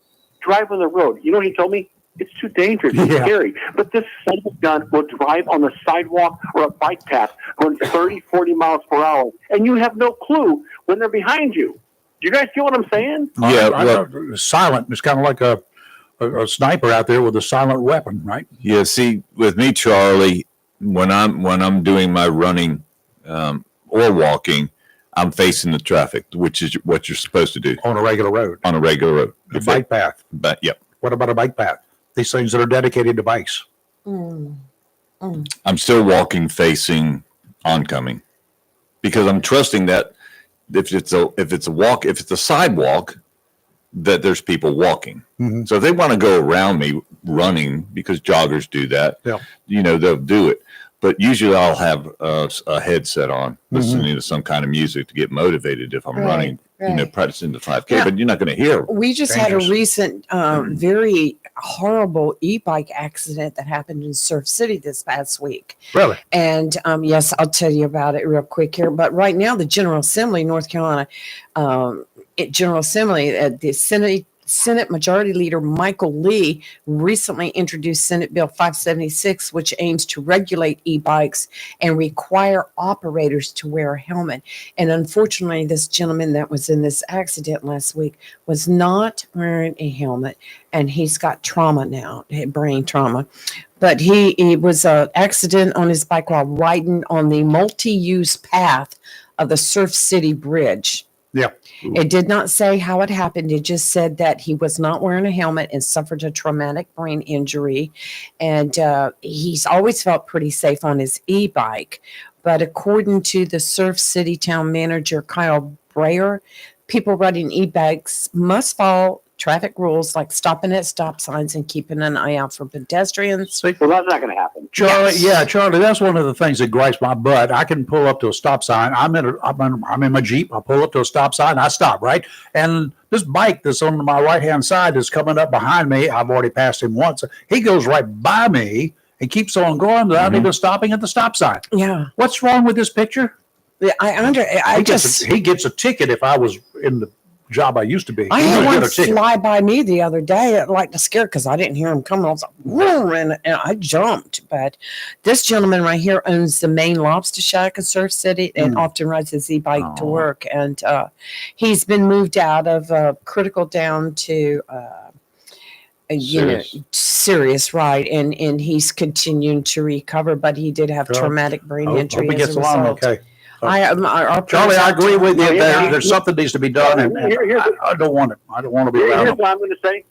drive on the road? You know what he told me? It's too dangerous. It's scary. But this son of a gun will drive on the sidewalk or a bike path going 30, 40 miles per hour, and you have no clue when they're behind you. Do you guys feel what I'm saying? Yeah. Well, silent. It's kind of like a sniper out there with a silent weapon, right? Yeah. See, with me, Charlie, when I'm doing my running or walking, I'm facing the traffic, which is what you're supposed to do On a regular road. on a regular road. The bike path. But yep. What about a bike path? These things that are dedicated to bikes. I'm still walking facing oncoming because I'm trusting that if it's a sidewalk, that there's people walking. So if they want to go around me running, because joggers do that, they'll do it. But usually I'll have a headset on, listening to some kind of music to get motivated if I'm running Right. practicing the 5K, Yeah. but you're not going to hear. We just Dangerous. had a recent, very horrible e-bike accident that happened in Surf City this past week. Really? And yes, I'll tell you about it real quick here. But right now, the General Assembly, North Carolina, General Assembly, the Senate Majority Leader Michael Lee recently introduced Senate Bill 576, which aims to regulate e-bikes and require operators to wear a helmet. And unfortunately, this gentleman that was in this accident last week was not wearing a helmet, and he's got trauma now, brain trauma. But he was an accident on his bike while riding on the multi-use path of the Surf City Bridge. Yeah. It did not say how it happened. It just said that he was not wearing a helmet and suffered a traumatic brain injury. And he's always felt pretty safe on his e-bike. But according to the Surf City town manager, Kyle Breyer, people riding e-bikes must follow traffic rules like stopping at stop signs and keeping an eye out for pedestrians. Well, that's not going to happen. Charlie, yeah, Charlie, that's one of the things that gripes my butt. I can pull up to a stop sign. I'm in my Jeep. I pull up to a stop sign. I stop, right? And this bike that's on my right-hand side is coming up behind me. I've already passed him once. He goes right by me and keeps on going without even stopping at the stop sign. Yeah. What's wrong with this picture? He gets a ticket if I was in the job I used to be. I He had would one get a ticket. fly by me the other day. It like to scare because I didn't hear him coming. I was like, "Whoa," and I jumped. But this gentleman right here owns the main lobster shack in Surf City and often rides his e-bike to work. And he's been moved out of critical down to serious, right? And he's continuing to recover, but he did have traumatic brain injury. Hope he as gets a along result. okay. Our Charlie, I agree with you. Yeah. There's something needs to be done, and I don't want it. I don't want to be around Here's them. what I'm going to say.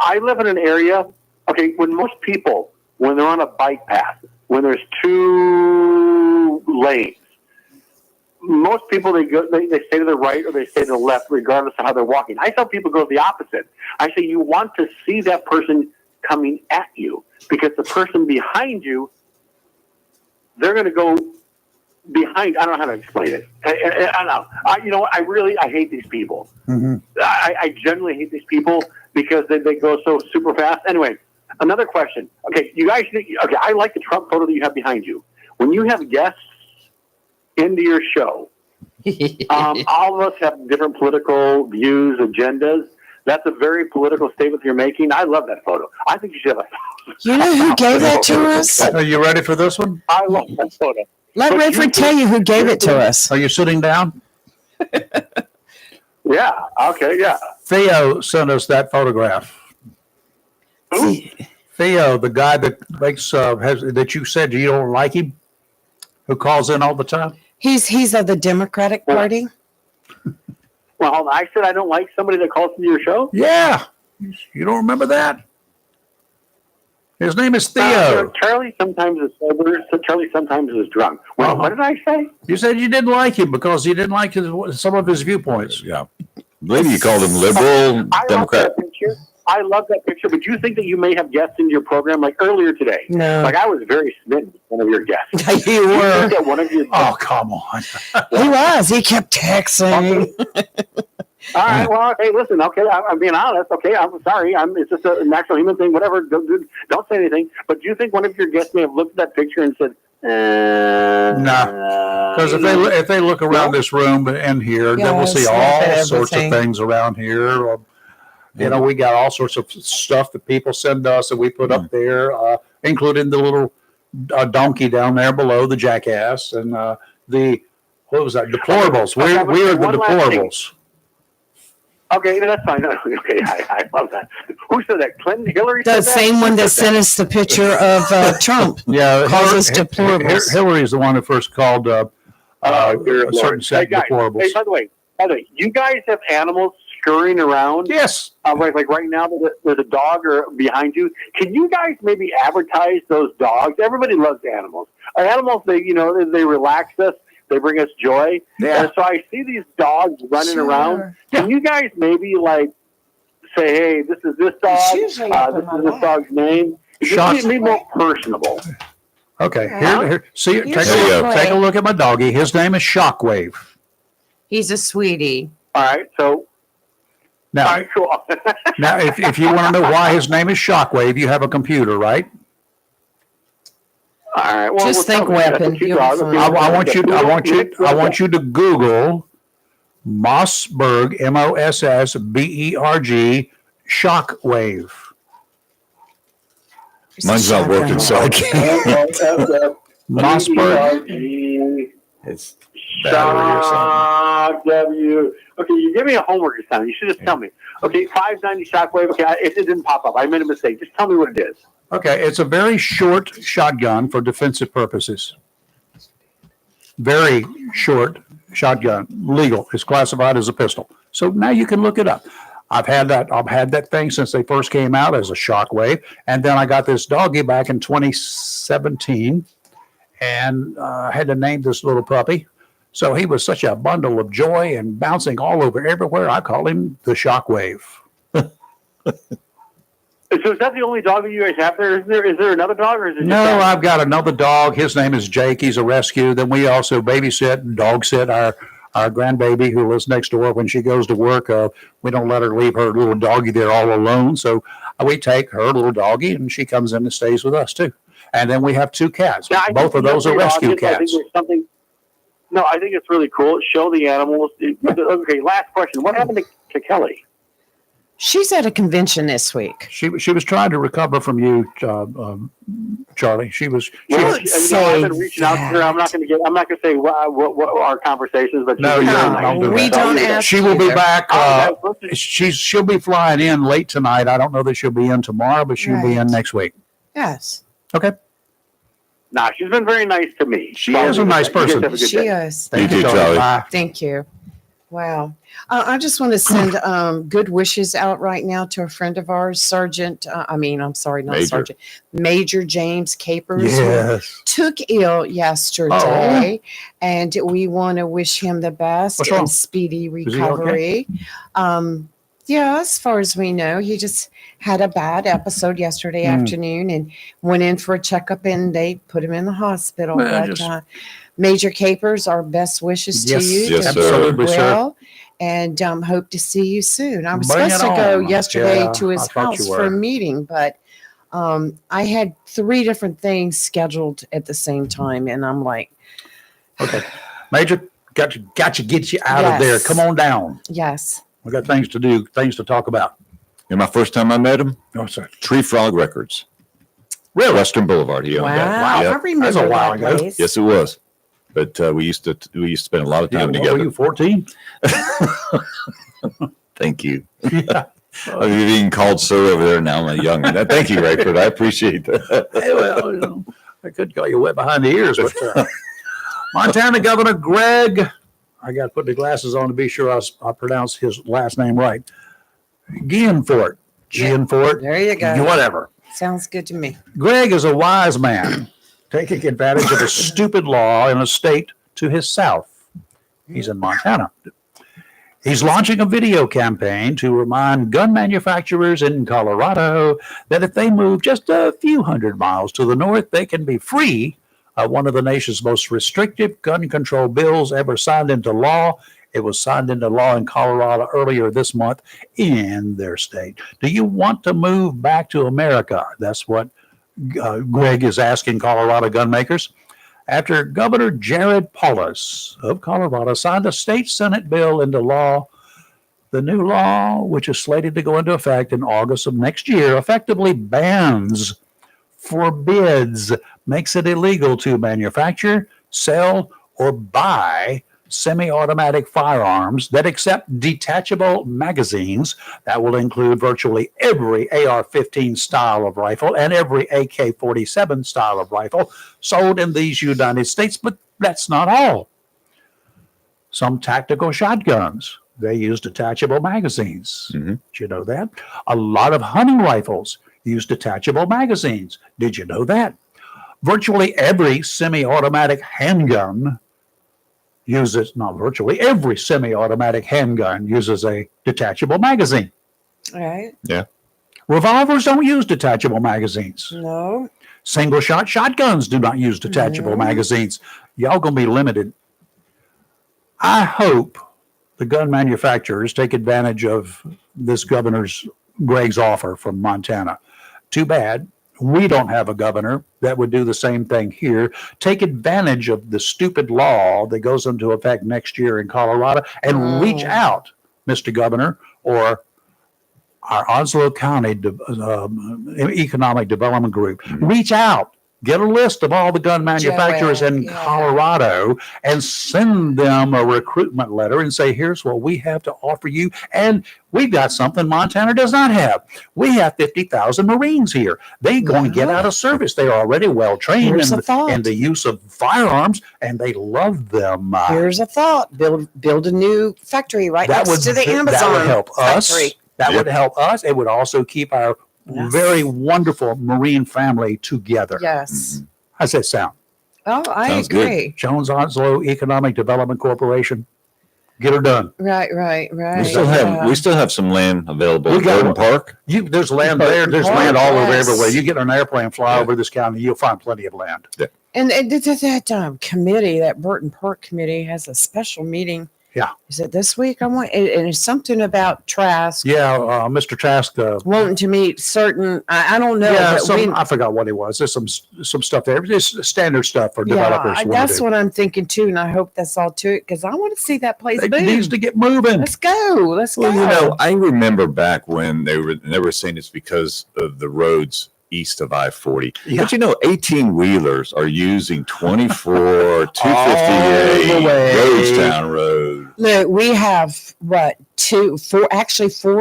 I live in an area, when most people, when they're on a bike path, when there's 2 lanes, most people, they stay to the right or they stay to the left, regardless of how they're walking. I tell people go the opposite. I say you want to see that person coming at you, because the person behind you, they're going to go behind. I don't know how to explain it. I don't know. I hate these people. Mm-hmm. I generally hate these people because they go so super fast. Anyway, another question. You guys. I like the Trump photo that you have behind you. When you have guests into your show, all of us have different political views, agendas. That's a very political statement you're making. I love that photo. I think you should have You know who gave that to us? Are you ready for this one? I love that photo. Let Rayford tell you who gave it to us. Are you sitting down? Yeah. Okay. Yeah. Theo sent us that photograph. Who? Theo, the guy that makes that you said you don't like him, who calls in all the time. He's of the Democratic Party. Well, hold on. I said I don't like somebody that calls into your show. Yeah, you don't remember that? His name is Theo. Charlie sometimes is sober. So Charlie sometimes is drunk. Well, what did I say? You said you didn't like him because you didn't like some of his viewpoints. Yeah. Maybe you called him liberal, Democrat. I love that picture, but do you think that you may have guests in your program like earlier today? No. Like I was very smitten with one of your guests. You were. That one of your Oh, come on. He was. He kept texting. All right. Well, hey, listen. Okay, I'm being honest. Okay, I'm sorry. It's just a natural human thing. Whatever. Don't say anything. But do you think one of your guests may have looked at that picture and said, No, because if they look around this room and here, then we'll see all sorts of things around here. We got all sorts of stuff that people send us that we put up there, including the little donkey down there below, the jackass, and what was that? Deplorables. We are the deplorables. Okay, that's fine. Okay, I love that. Who said that? Clinton? Hillary? The same one that sent us the picture of Trump. Yeah, calls us deplorables. Hillary's the one who first called a certain set deplorables. Hey, by the way, you guys have animals scurrying around. Yes. Like right now, there's a dog behind you. Can you guys maybe advertise those dogs? Everybody loves animals. Animals, they relax us. They bring us joy. Yeah. And so I see these dogs running around. Can you guys maybe say, hey, this is this dog. This is this dog's name. Just be more personable. Okay. Here. See, take a look at my doggy. His name is Shockwave. He's a sweetie. All right. So, Now, all right, cool. now, if you want to know why his name is Shockwave, you have a computer, right? All right. Well, Just think tell me, weapon. that's what You'll are. be fine. I want you to Google Mossberg, Mossberg, Shockwave. Mine's not working, so I can't. Mossberg. It's battery or something. Shock W. Okay, you give me a homework this time. You should just tell me. Okay, 590 Shockwave. Okay, it didn't pop up. I made a mistake. Just tell me what it is. Okay, it's a very short shotgun for defensive purposes. Very short shotgun, legal. It's classified as a pistol. So now you can look it up. I've had that thing since they first came out as a Shockwave, and then I got this doggy back in 2017, and I had to name this little puppy. So he was such a bundle of joy and bouncing all over everywhere. I call him the Shockwave. So is that the only dog that you guys have there? Is there another dog, or is it just No, that? I've got another dog. His name is Jake. He's a rescue. Then we also babysit and dog sit our grandbaby who lives next door. When she goes to work, we don't let her leave her little doggy there all alone. So we take her little doggy and she comes in and stays with us too. And then we have two cats. Yeah, Both of those are rescue I think cats. there's something. No, I think it's really cool. Show the animals. Okay, last question. What happened to Kelly? She's at a convention this week. She was trying to recover from you, Charlie. I've been reaching out to her. I'm not going to say what our conversations, but No, she's you very don't. nice. Don't do We that. don't ask She will be either. back. Listen, She'll be flying in late tonight. I don't know that she'll be in tomorrow, but she'll be in Right. next week. Yes, Okay. nah, she's been very nice to me. She is a nice You guys person. have a good she day. is. Thank You you, too, Charlie. Charlie. Bye. Thank you. Wow. I just want to send good wishes out right now to a friend of ours, Major James Capers, who Yes. took ill yesterday, and we want to wish him the best What's wrong? and speedy he recovery. Yeah, as far as we know, he just had a bad episode yesterday afternoon and went in for a checkup, and they put him in the hospital. Well, But Major Capers, our best wishes to you. Yes, to sir. be Absolutely, sir. well, and hope to see you soon. I was Bring supposed it to go on. yesterday Yeah, to his I thought you house for a were. meeting, but I had 3 different things scheduled at the same time, and I'm like, Okay. Major, got to get you out of there. Yes. Come on down. yes. We got things to do, things to talk about. And my first time I met him, Oh, sorry. Tree Frog Records, Really? Western Boulevard. He Wow, owned that. I Yep. remember That's a while that ago. place. Yes, it was. But we used to spend a lot of time What together. were you, 14? Thank you. Yeah. I'm being called sir over there now. I'm a young man. Thank you, Rayford. I appreciate that. Hey, well, I could call you wet behind the ears, but Montana Governor Greg, I got to put the glasses on to be sure I pronounce his last name right. Gianfort. There you go. Whatever. Sounds good to me. Greg is a wise man taking advantage of a stupid law in a state to his south. He's in Montana. He's launching a video campaign to remind gun manufacturers in Colorado that if they move just a few hundred miles to the north, they can be free of one of the nation's most restrictive gun control bills ever signed into law. It was signed into law in Colorado earlier this month in their state. Do you want to move back to America? That's what Greg is asking Colorado gun makers. After Governor Jared Polis of Colorado signed a state Senate bill into law, the new law, which is slated to go into effect in August of next year, effectively bans, forbids, makes it illegal to manufacture, sell, or buy semi-automatic firearms that accept detachable magazines. That will include virtually every AR-15 style of rifle and every AK-47 style of rifle sold in these United States, but that's not all. Some tactical shotguns, they use detachable magazines. Mhm. Did you know that? A lot of hunting rifles use detachable magazines. Did you know that? Virtually every semi-automatic handgun every semi-automatic handgun uses a detachable magazine. All right. Revolvers don't use detachable magazines. No. Single shot shotguns do not use detachable No. magazines. Y'all gonna be limited. I hope the gun manufacturers take advantage of this Greg's offer from Montana. Too bad we don't have a governor that would do the same thing here. Take advantage of the stupid law that goes into effect next year in Colorado and reach out, Mr. Governor, or our Onslow County Economic Development Group. Reach out. Get a list of all the gun manufacturers in Colorado and send them a recruitment letter and say, here's what we have to offer you. And we've got something Montana does not have. We have 50,000 Marines here. They're going to get out of service. They're already well trained in the use of firearms, and they love them. Here's a thought. Build a new factory right next to the Amazon that would help factory. Us. That would help us. It would also keep our very wonderful Marine family together. Yes. How's that sound? Oh, I Sounds agree. good. Jones Onslow Economic Development Corporation. Get her done. Right. We still have some land available We in got Gordon Park. There's land there. There's land all over everywhere. You get on an airplane, fly over this county, you'll find plenty of land. And that committee, that Burton Park committee, has a special meeting. Yeah. Is it this week? And it's something about Trask. Yeah, Mr. Trask. Wanting to meet certain, I don't know. Yeah, but I forgot what it was. There's some stuff there. Just standard stuff for developers. That's what I'm thinking too, and I hope that's all to it because I want to see that place It boom. needs to get moving. Let's go. Let's Well, go. I remember back when they were saying it's because of the roads east of I-40. Yeah. But 18-wheelers are using 24, 258 All the way. Roadstown Road. Look, we have four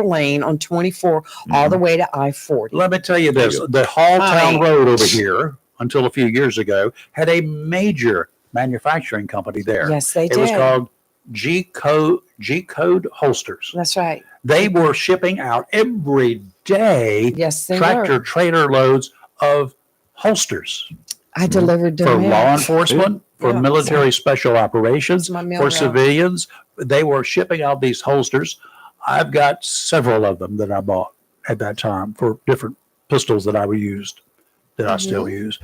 lane on 24 all the way to I-40. Let me tell you this: the Halltown Road over here, until a few years ago, had a major manufacturing company there. Yes, they It was did. called G Code Holsters. That's right. They were shipping out every day Yes, they tractor were. trailer loads of holsters I delivered to for him. law enforcement, for Yeah. military special operations, That's my mail for route. civilians. They were shipping out these holsters. I've got several of them that I bought at that time for different pistols that I used, that I still use.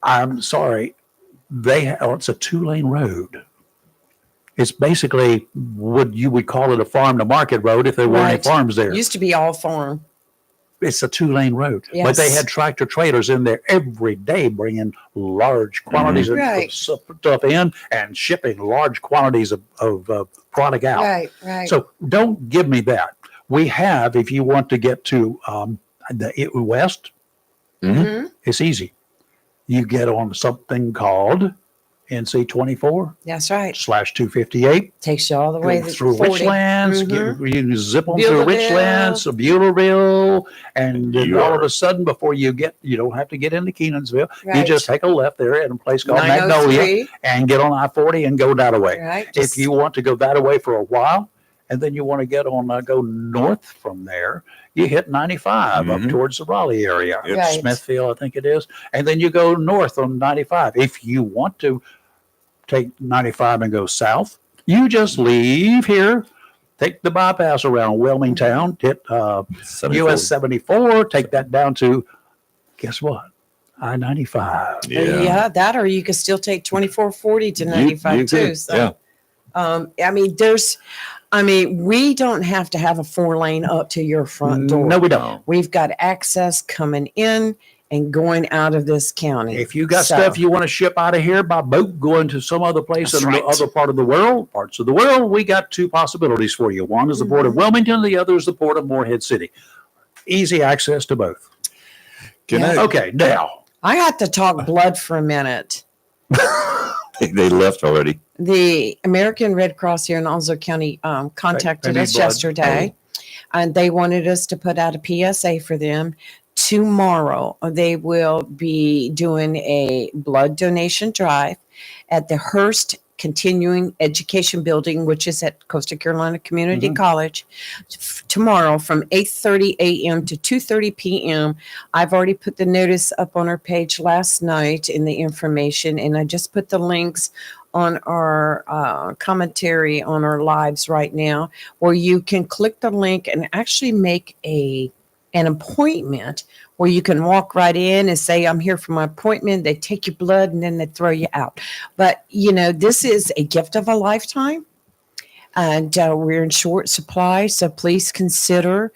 I'm sorry, it's a 2-lane road. It's basically what you would call it a farm to market road if there weren't any Right. farms there. Used to be all farm. It's a 2-lane road, but they Yes. had tractor trailers in there every day, bringing large quantities of Right. stuff in and shipping large quantities of product out. Right. So don't give me that. We have, if you want to get to the west, it's easy. You get on something called NC 24 That's right. /258. Takes you all the way Go through 40. Richlands, Mhm. you zip on through Buellville. Richlands, Buellville, and then all of Bueller. a sudden, before you don't have to get into Kenansville. You Right. just take a left there at a place called Magnolia 903. and get on I-40 and go that way. Right. If you want to go that way for a while, and then you want to go north from there, you hit 95 up Mhm. towards the Raleigh area, Right. Smithfield, I think it is, and then you go north on 95. If you want to take 95 and go south, you just leave here, take the bypass around Wilmington, hit US 74, take that down to, guess what? I-95. Yeah, that or you could still take 2440 to 95 you too. could, So, we don't have to have a 4-lane up to your front door. No, we don't. We've got access coming in and going out of this county. If you got So- stuff you want to ship out of here by boat, going to some other place That's in the right. other parts of the world, we got 2 possibilities for you. One is the port of Mm-hmm. Wilmington, the other is the port of Morehead City. Easy access to both. Okay, now. I have to talk blood for a minute. They left already. The American Red Cross here in Onslow County contacted They need us blood. yesterday, and they wanted us to put out a PSA for them. Tomorrow, they will be doing a blood donation drive at the Hearst Continuing Education Building, which is at Coastal Carolina Community College, tomorrow from 8:30 a.m. to 2:30 p.m. I've already put the notice up on our page last night in the information, and I just put the links on our commentary on our lives right now, where you can click the link and actually make an appointment where you can walk right in and say, I'm here for my appointment. They take your blood and then they throw you out. But, this is a gift of a lifetime. and we're in short supply. So please consider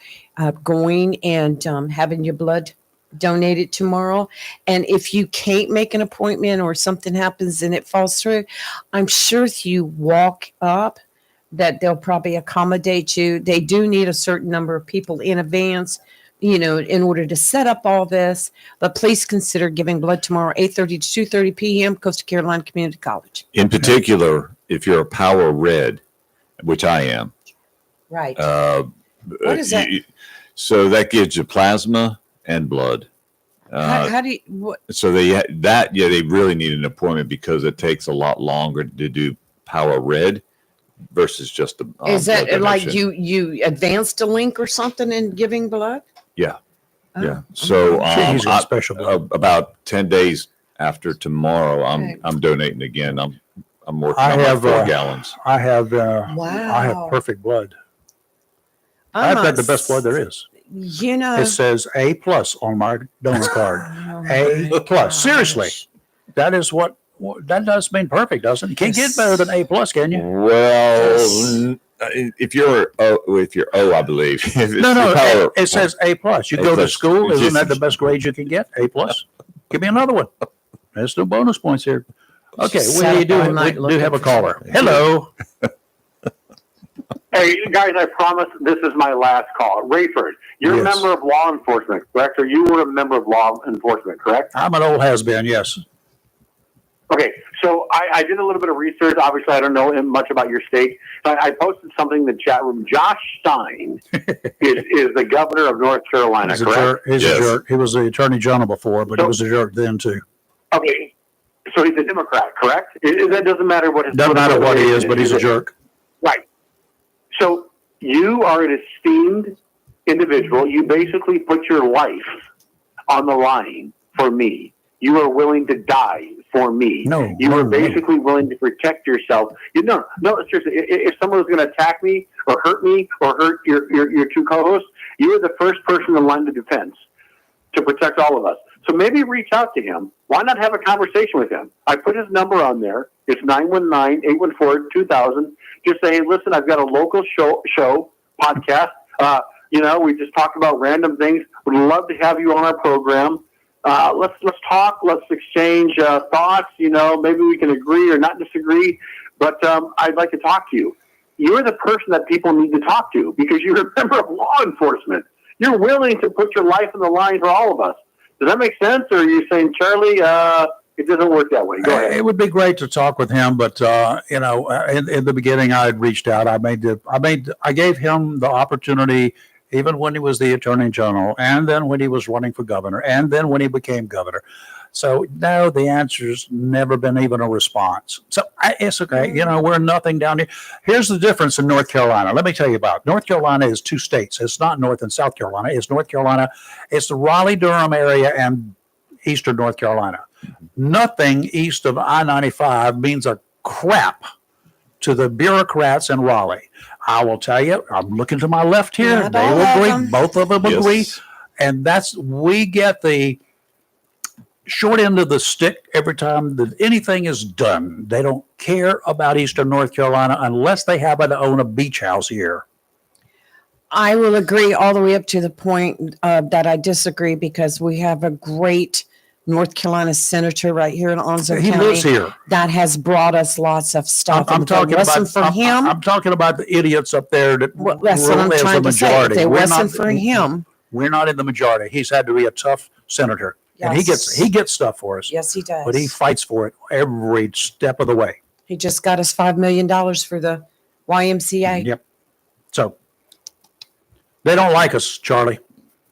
going and having your blood donated tomorrow. And if you can't make an appointment or something happens and it falls through, I'm sure if you walk up that they'll probably accommodate you. They do need a certain number of people in advance, in order to set up all this. But please consider giving blood tomorrow, 8:30 to 2:30 p.m., Coastal Carolina Community College. In particular, if you're a Power Red, which I am. Right. What is that? So that gives you plasma and blood. How do you, what? So they really need an appointment because it takes a lot longer to do Power Red versus just a. Is that blood like donation. you advanced a link or something in giving blood? Yeah. Oh, Yeah. So He's got special blood. about 10 days after tomorrow, Okay. I'm donating again. I'm working I on have, my 4 gallons. I have Wow. perfect blood. I've got the best blood there is. It says A+ on my donor card. Oh A+. my gosh. Seriously. That is that does mean perfect, doesn't it? You can't get better than A+, can you? Well, if you're O, I believe. If it's No, Power- it says A+. You go to A+. school, isn't that the best grade you can get? A+. Give me another one. There's no bonus points here. Okay, Sat we do all night have a looking caller. for Hello. Hey, guys, I promise this is my last call. Rayford, you're a Yes. member of law enforcement, correct? Or you were a member of law enforcement, correct? I'm an old has-been, yes. Okay, so I did a little bit of research. Obviously, I don't know much about your state. I posted something in the chat room. Josh Stein is the governor of North Carolina, He's a correct? jerk. He's Yes. a jerk. He was the attorney general before, but he So- was a jerk then, too. Okay, so he's a Democrat, correct? That doesn't matter what his Doesn't matter what he political is, but he's a jerk. Right. So you are an esteemed individual. You basically put your life on the line for me. You are willing to die for me. No, You are no. basically willing to protect yourself. No, seriously. If someone was going to attack me or hurt your two co-hosts, you are the first person in line of defense to protect all of us. So maybe reach out to him. Why not have a conversation with him? I put his number on there. It's 919-814-2000. Just say, hey, listen, I've got a local show podcast. We just talked about random things. Would love to have you on our program. Let's talk. Let's exchange thoughts. Maybe we can agree or not disagree. But I'd like to talk to you. You're the person that people need to talk to because you're a member of law enforcement. You're willing to put your life on the line for all of us. Does that make sense? Or are you saying, Charlie, it doesn't work that way? Go ahead. It would be great to talk with him, but in the beginning, I had reached out. I gave him the opportunity, even when he was the attorney general, and then when he was running for governor, and then when he became governor. So no, the answer's never been even a response. So it's okay. We're nothing down here. Here's the difference in North Carolina. Let me tell you about it. North Carolina is 2 states. It's not North and South Carolina. It's North Carolina. It's the Raleigh-Durham area and eastern North Carolina. Nothing east of I-95 means a crap to the bureaucrats in Raleigh. I will tell you, I'm looking to my left here. Not They all will of agree. them. Both of them Yes. agree. And we get the short end of the stick every time that anything is done. They don't care about eastern North Carolina unless they happen to own a beach house here. I will agree all the way up to the point that I disagree because we have a great North Carolina senator right here in Onslow He County lives here. that has brought us lots of stuff. I'm And if it talking wasn't about for him. I'm talking about the idiots up there that Well, that's what I'm rule as the trying to say. If majority. it We're wasn't not- for him, We're not in the majority. He's had to be a tough senator, and he Yes. gets stuff for us. yes, he does. But he fights for it every step of the way. He just got us $5 million for the YMCA. Yep. So they don't like us, Charlie.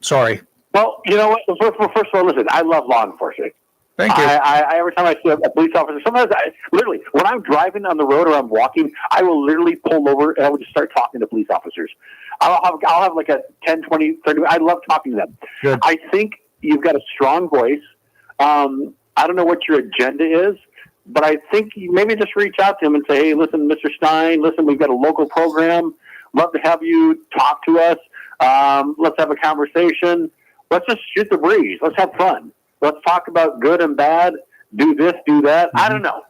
Sorry. Well, you know what? First of all, listen, I love law enforcement. Thank you. I every time I see a police officer, sometimes literally, when I'm driving on the road or I'm walking, I will literally pull over and I will just start talking to police officers. I'll have like a 10, 20, 30. I love talking to them. Good. I think you've got a strong voice. I don't know what your agenda is, but I think you maybe just reach out to him and say, hey, listen, Mr. Stein, listen, we've got a local program. Love to have you talk to us. Let's have a conversation. Let's just shoot the breeze. Let's have fun. Let's talk about good and bad. Do this, do that. I don't know.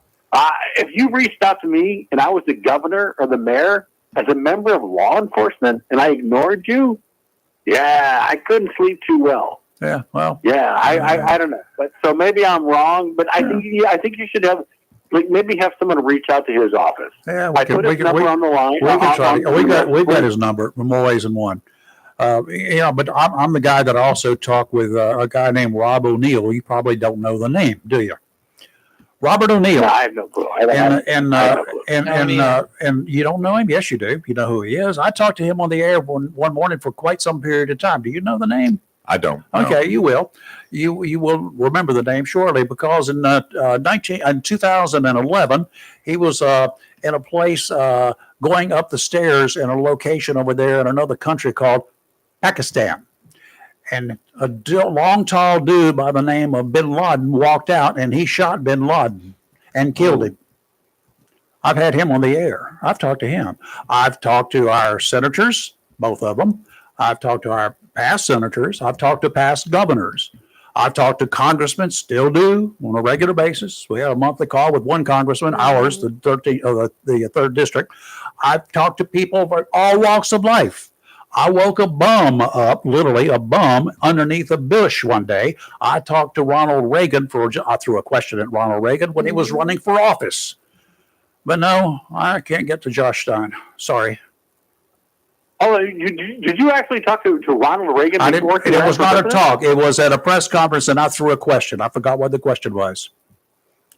If you reached out to me and I was the governor or the mayor, as a member of law enforcement and I ignored you, yeah, I couldn't sleep too well. Yeah, well. Yeah, I don't know. But so maybe I'm wrong, but I think you should have maybe have someone reach out to his office. Yeah, I put his number on the line. We can try. We've got his number more ways than one. But I'm the guy that also talked with a guy named Rob O'Neill. You probably don't know the name, do you? Robert O'Neill. No, I have no clue. And you don't know him? Yes, you do. You know who he is. I talked to him on the air one morning for quite some period of time. Do you know the name? I don't. Okay, you will. You will remember the name shortly because in 2011 he was in a place going up the stairs in a location over there in another country called Pakistan. And a long, tall dude by the name of Bin Laden walked out and he shot Bin Laden and killed him. I've had him on the air. I've talked to him. I've talked to our senators, both of them. I've talked to our past senators. I've talked to past governors. I've talked to congressmen, still do on a regular basis. We had a monthly call with one congressman, ours, the 3rd district. I've talked to people of all walks of life. I woke a bum up, literally a bum, underneath a bush one day. I talked to Ronald Reagan I threw a question at Ronald Reagan when he was running for office. But no, I can't get to Josh Stein. Sorry. Oh, did you actually talk to Ronald Reagan? I didn't. It was not a talk. It was at a press conference, and I threw a question. I forgot what the question was.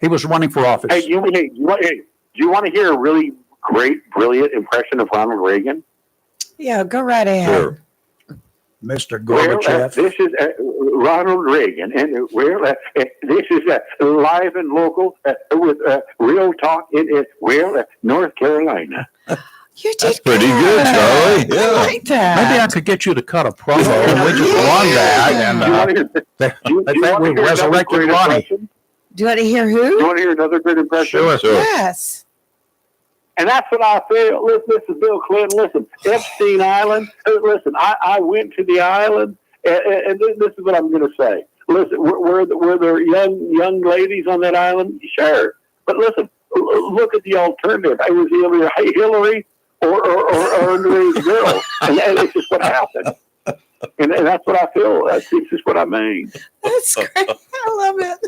He was running for office. Hey, do you want to hear a really great, brilliant impression of Ronald Reagan? Yeah, go right ahead. Sure. Mr. Gorbachev. This is Ronald Reagan, and this is live and local with real talk in North Carolina. You did That's pretty good, Charlie. Yeah. I like that. Maybe I could get you to cut a promo and we just run that. And they think we resurrected Ronnie. Do you want to hear who? Do you want to hear another good impression? Sure. Yes. And that's what I feel. Listen, this is Bill Clinton. Listen, Epstein Island. Listen, I went to the island, and this is what I'm going to say. Listen, were there young ladies on that island? Sure. But listen, look at the alternative. It was either Hillary or underage girl. And it's just what happened. And that's what I feel. That's just what I mean. That's great. I love it.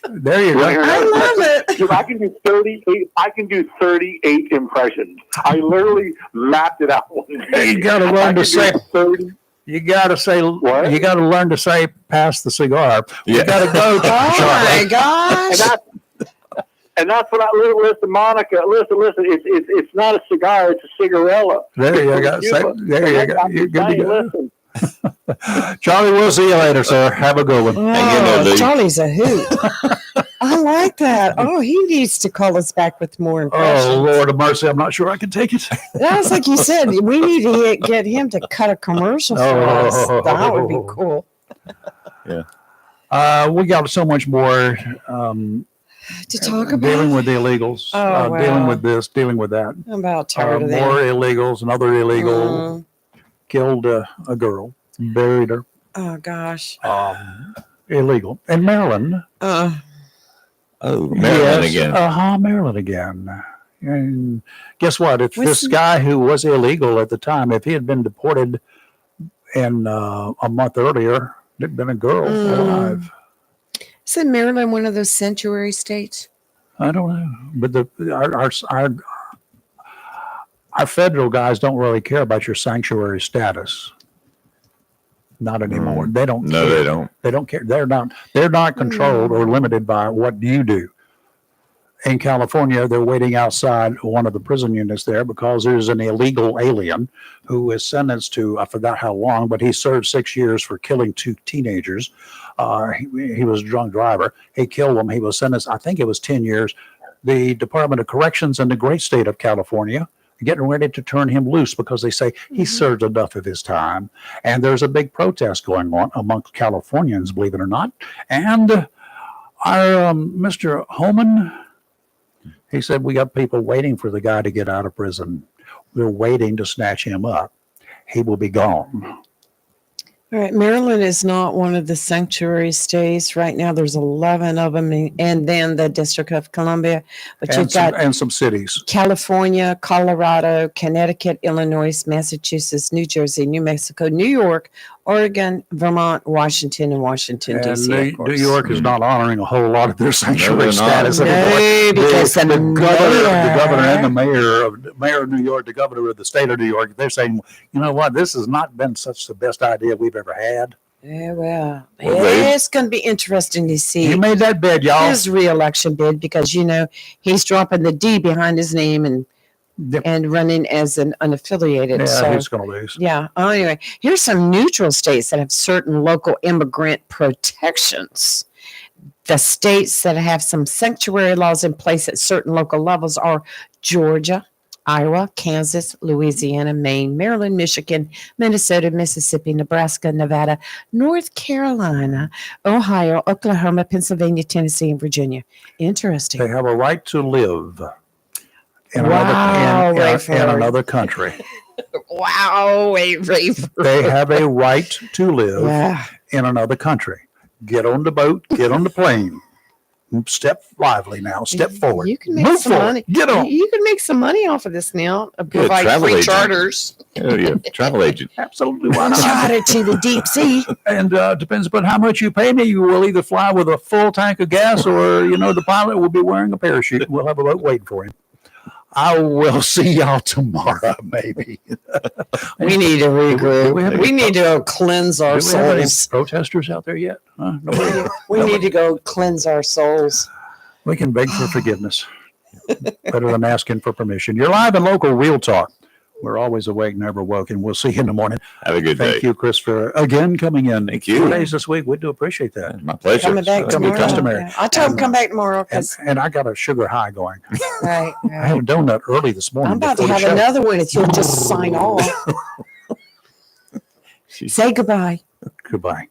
There you go. I love it. I can do 38. I can do 38 impressions. I literally mapped it out one day. You got to learn to say 30. You got to say. What? You got to learn to say, "Pass the cigar." Yeah. You got to go. Oh my gosh. And that's what I listen, Monica. Listen. It's not a cigar; it's a cigarella. There you go. There you go. You're good to go. Listen. Charlie, we'll see you later, sir. Have a good one. Oh, Charlie's a hoot. I like that. Oh, he needs to call us back with more impressions. Oh, Lord of mercy. I'm not sure I can take it. That's like you said. We need to get him to cut a commercial for us. That would be cool. Yeah. We got so much more To talk about dealing with the illegals, wow. dealing with this, dealing with that. I'm about tired of More that. illegals, another illegal killed a girl, buried her. Oh gosh. Illegal. And Maryland. Maryland again. Maryland again. And guess what? If What's this guy who was illegal at the time, if he had been deported in a month earlier, there'd been a girl alive. Isn't Maryland one of those sanctuary states? I don't know, but our federal guys don't really care about your sanctuary status. Not anymore. They don't. No, care. they don't. They don't care. They're not controlled or limited by what you do. In California, they're waiting outside one of the prison units there because there's an illegal alien who is sentenced to, I forgot how long, but he served 6 years for killing 2 teenagers. He was a drunk driver. He killed them. He was sentenced, I think it was 10 years. The Department of Corrections in the great state of California are getting ready to turn him loose because they say he served enough of his time. And there's a big protest going on amongst Californians, believe it or not. And our Mr. Homan, he said, we got people waiting for the guy to get out of prison. We're waiting to snatch him up. He will be gone. All right, Maryland is not one of the sanctuary states. Right now, there's 11 of them, and then the District of Columbia. But you've got and some cities. California, Colorado, Connecticut, Illinois, Massachusetts, New Jersey, New Mexico, New York, Oregon, Vermont, Washington, and Washington, D.C. New York is not honoring a whole lot of their sanctuary status No, anymore. because the governor and the mayor of New York, the governor of the state of New York, they're saying, you know what, this has not been such the best idea we've ever had. Yeah, well, Well, it's going to be interesting to see He made that bid, y'all. his reelection bid because, he's dropping the D behind his name and running as an unaffiliated. Yeah, So, he's going to lose. yeah. Anyway, here's some neutral states that have certain local immigrant protections. The states that have some sanctuary laws in place at certain local levels are Georgia, Iowa, Kansas, Louisiana, Maine, Maryland, Michigan, Minnesota, Mississippi, Nebraska, Nevada, North Carolina, Ohio, Oklahoma, Pennsylvania, Tennessee, and Virginia. Interesting. They have a right to live in Wow, another country. Wow, wait. They have a right to live Yeah. in another country. Get on the boat, get on the plane. Step lively now. Step forward. You can make Move some forward. money. Get on. You can make some money off of this now. Provide travel free agent. charters. Oh, yeah, travel agent. Absolutely. Why not? Charter to the deep sea. And depends upon how much you pay me. You will either fly with a full tank of gas or, the pilot will be wearing a parachute. We'll have a boat waiting for him. I will see y'all tomorrow, maybe. We need to regroup. We need to go cleanse our Do we have any souls. protesters out there yet? Huh? Nobody? We need to go cleanse our souls. We can beg for forgiveness. Better than asking for permission. You're live and local Real Talk. We're always awake, never woken. We'll see you in the morning. Have a good day. Thank you, Chris, for again coming in. Thank you. 4 days this week. We do appreciate that. My pleasure. Coming back It's gonna be tomorrow. customary. Yeah. I told him come back tomorrow And, because and I got a sugar high going. right. I had a donut early this morning. I'm about to before the have show. another one if you'll just sign off. Say goodbye. Goodbye.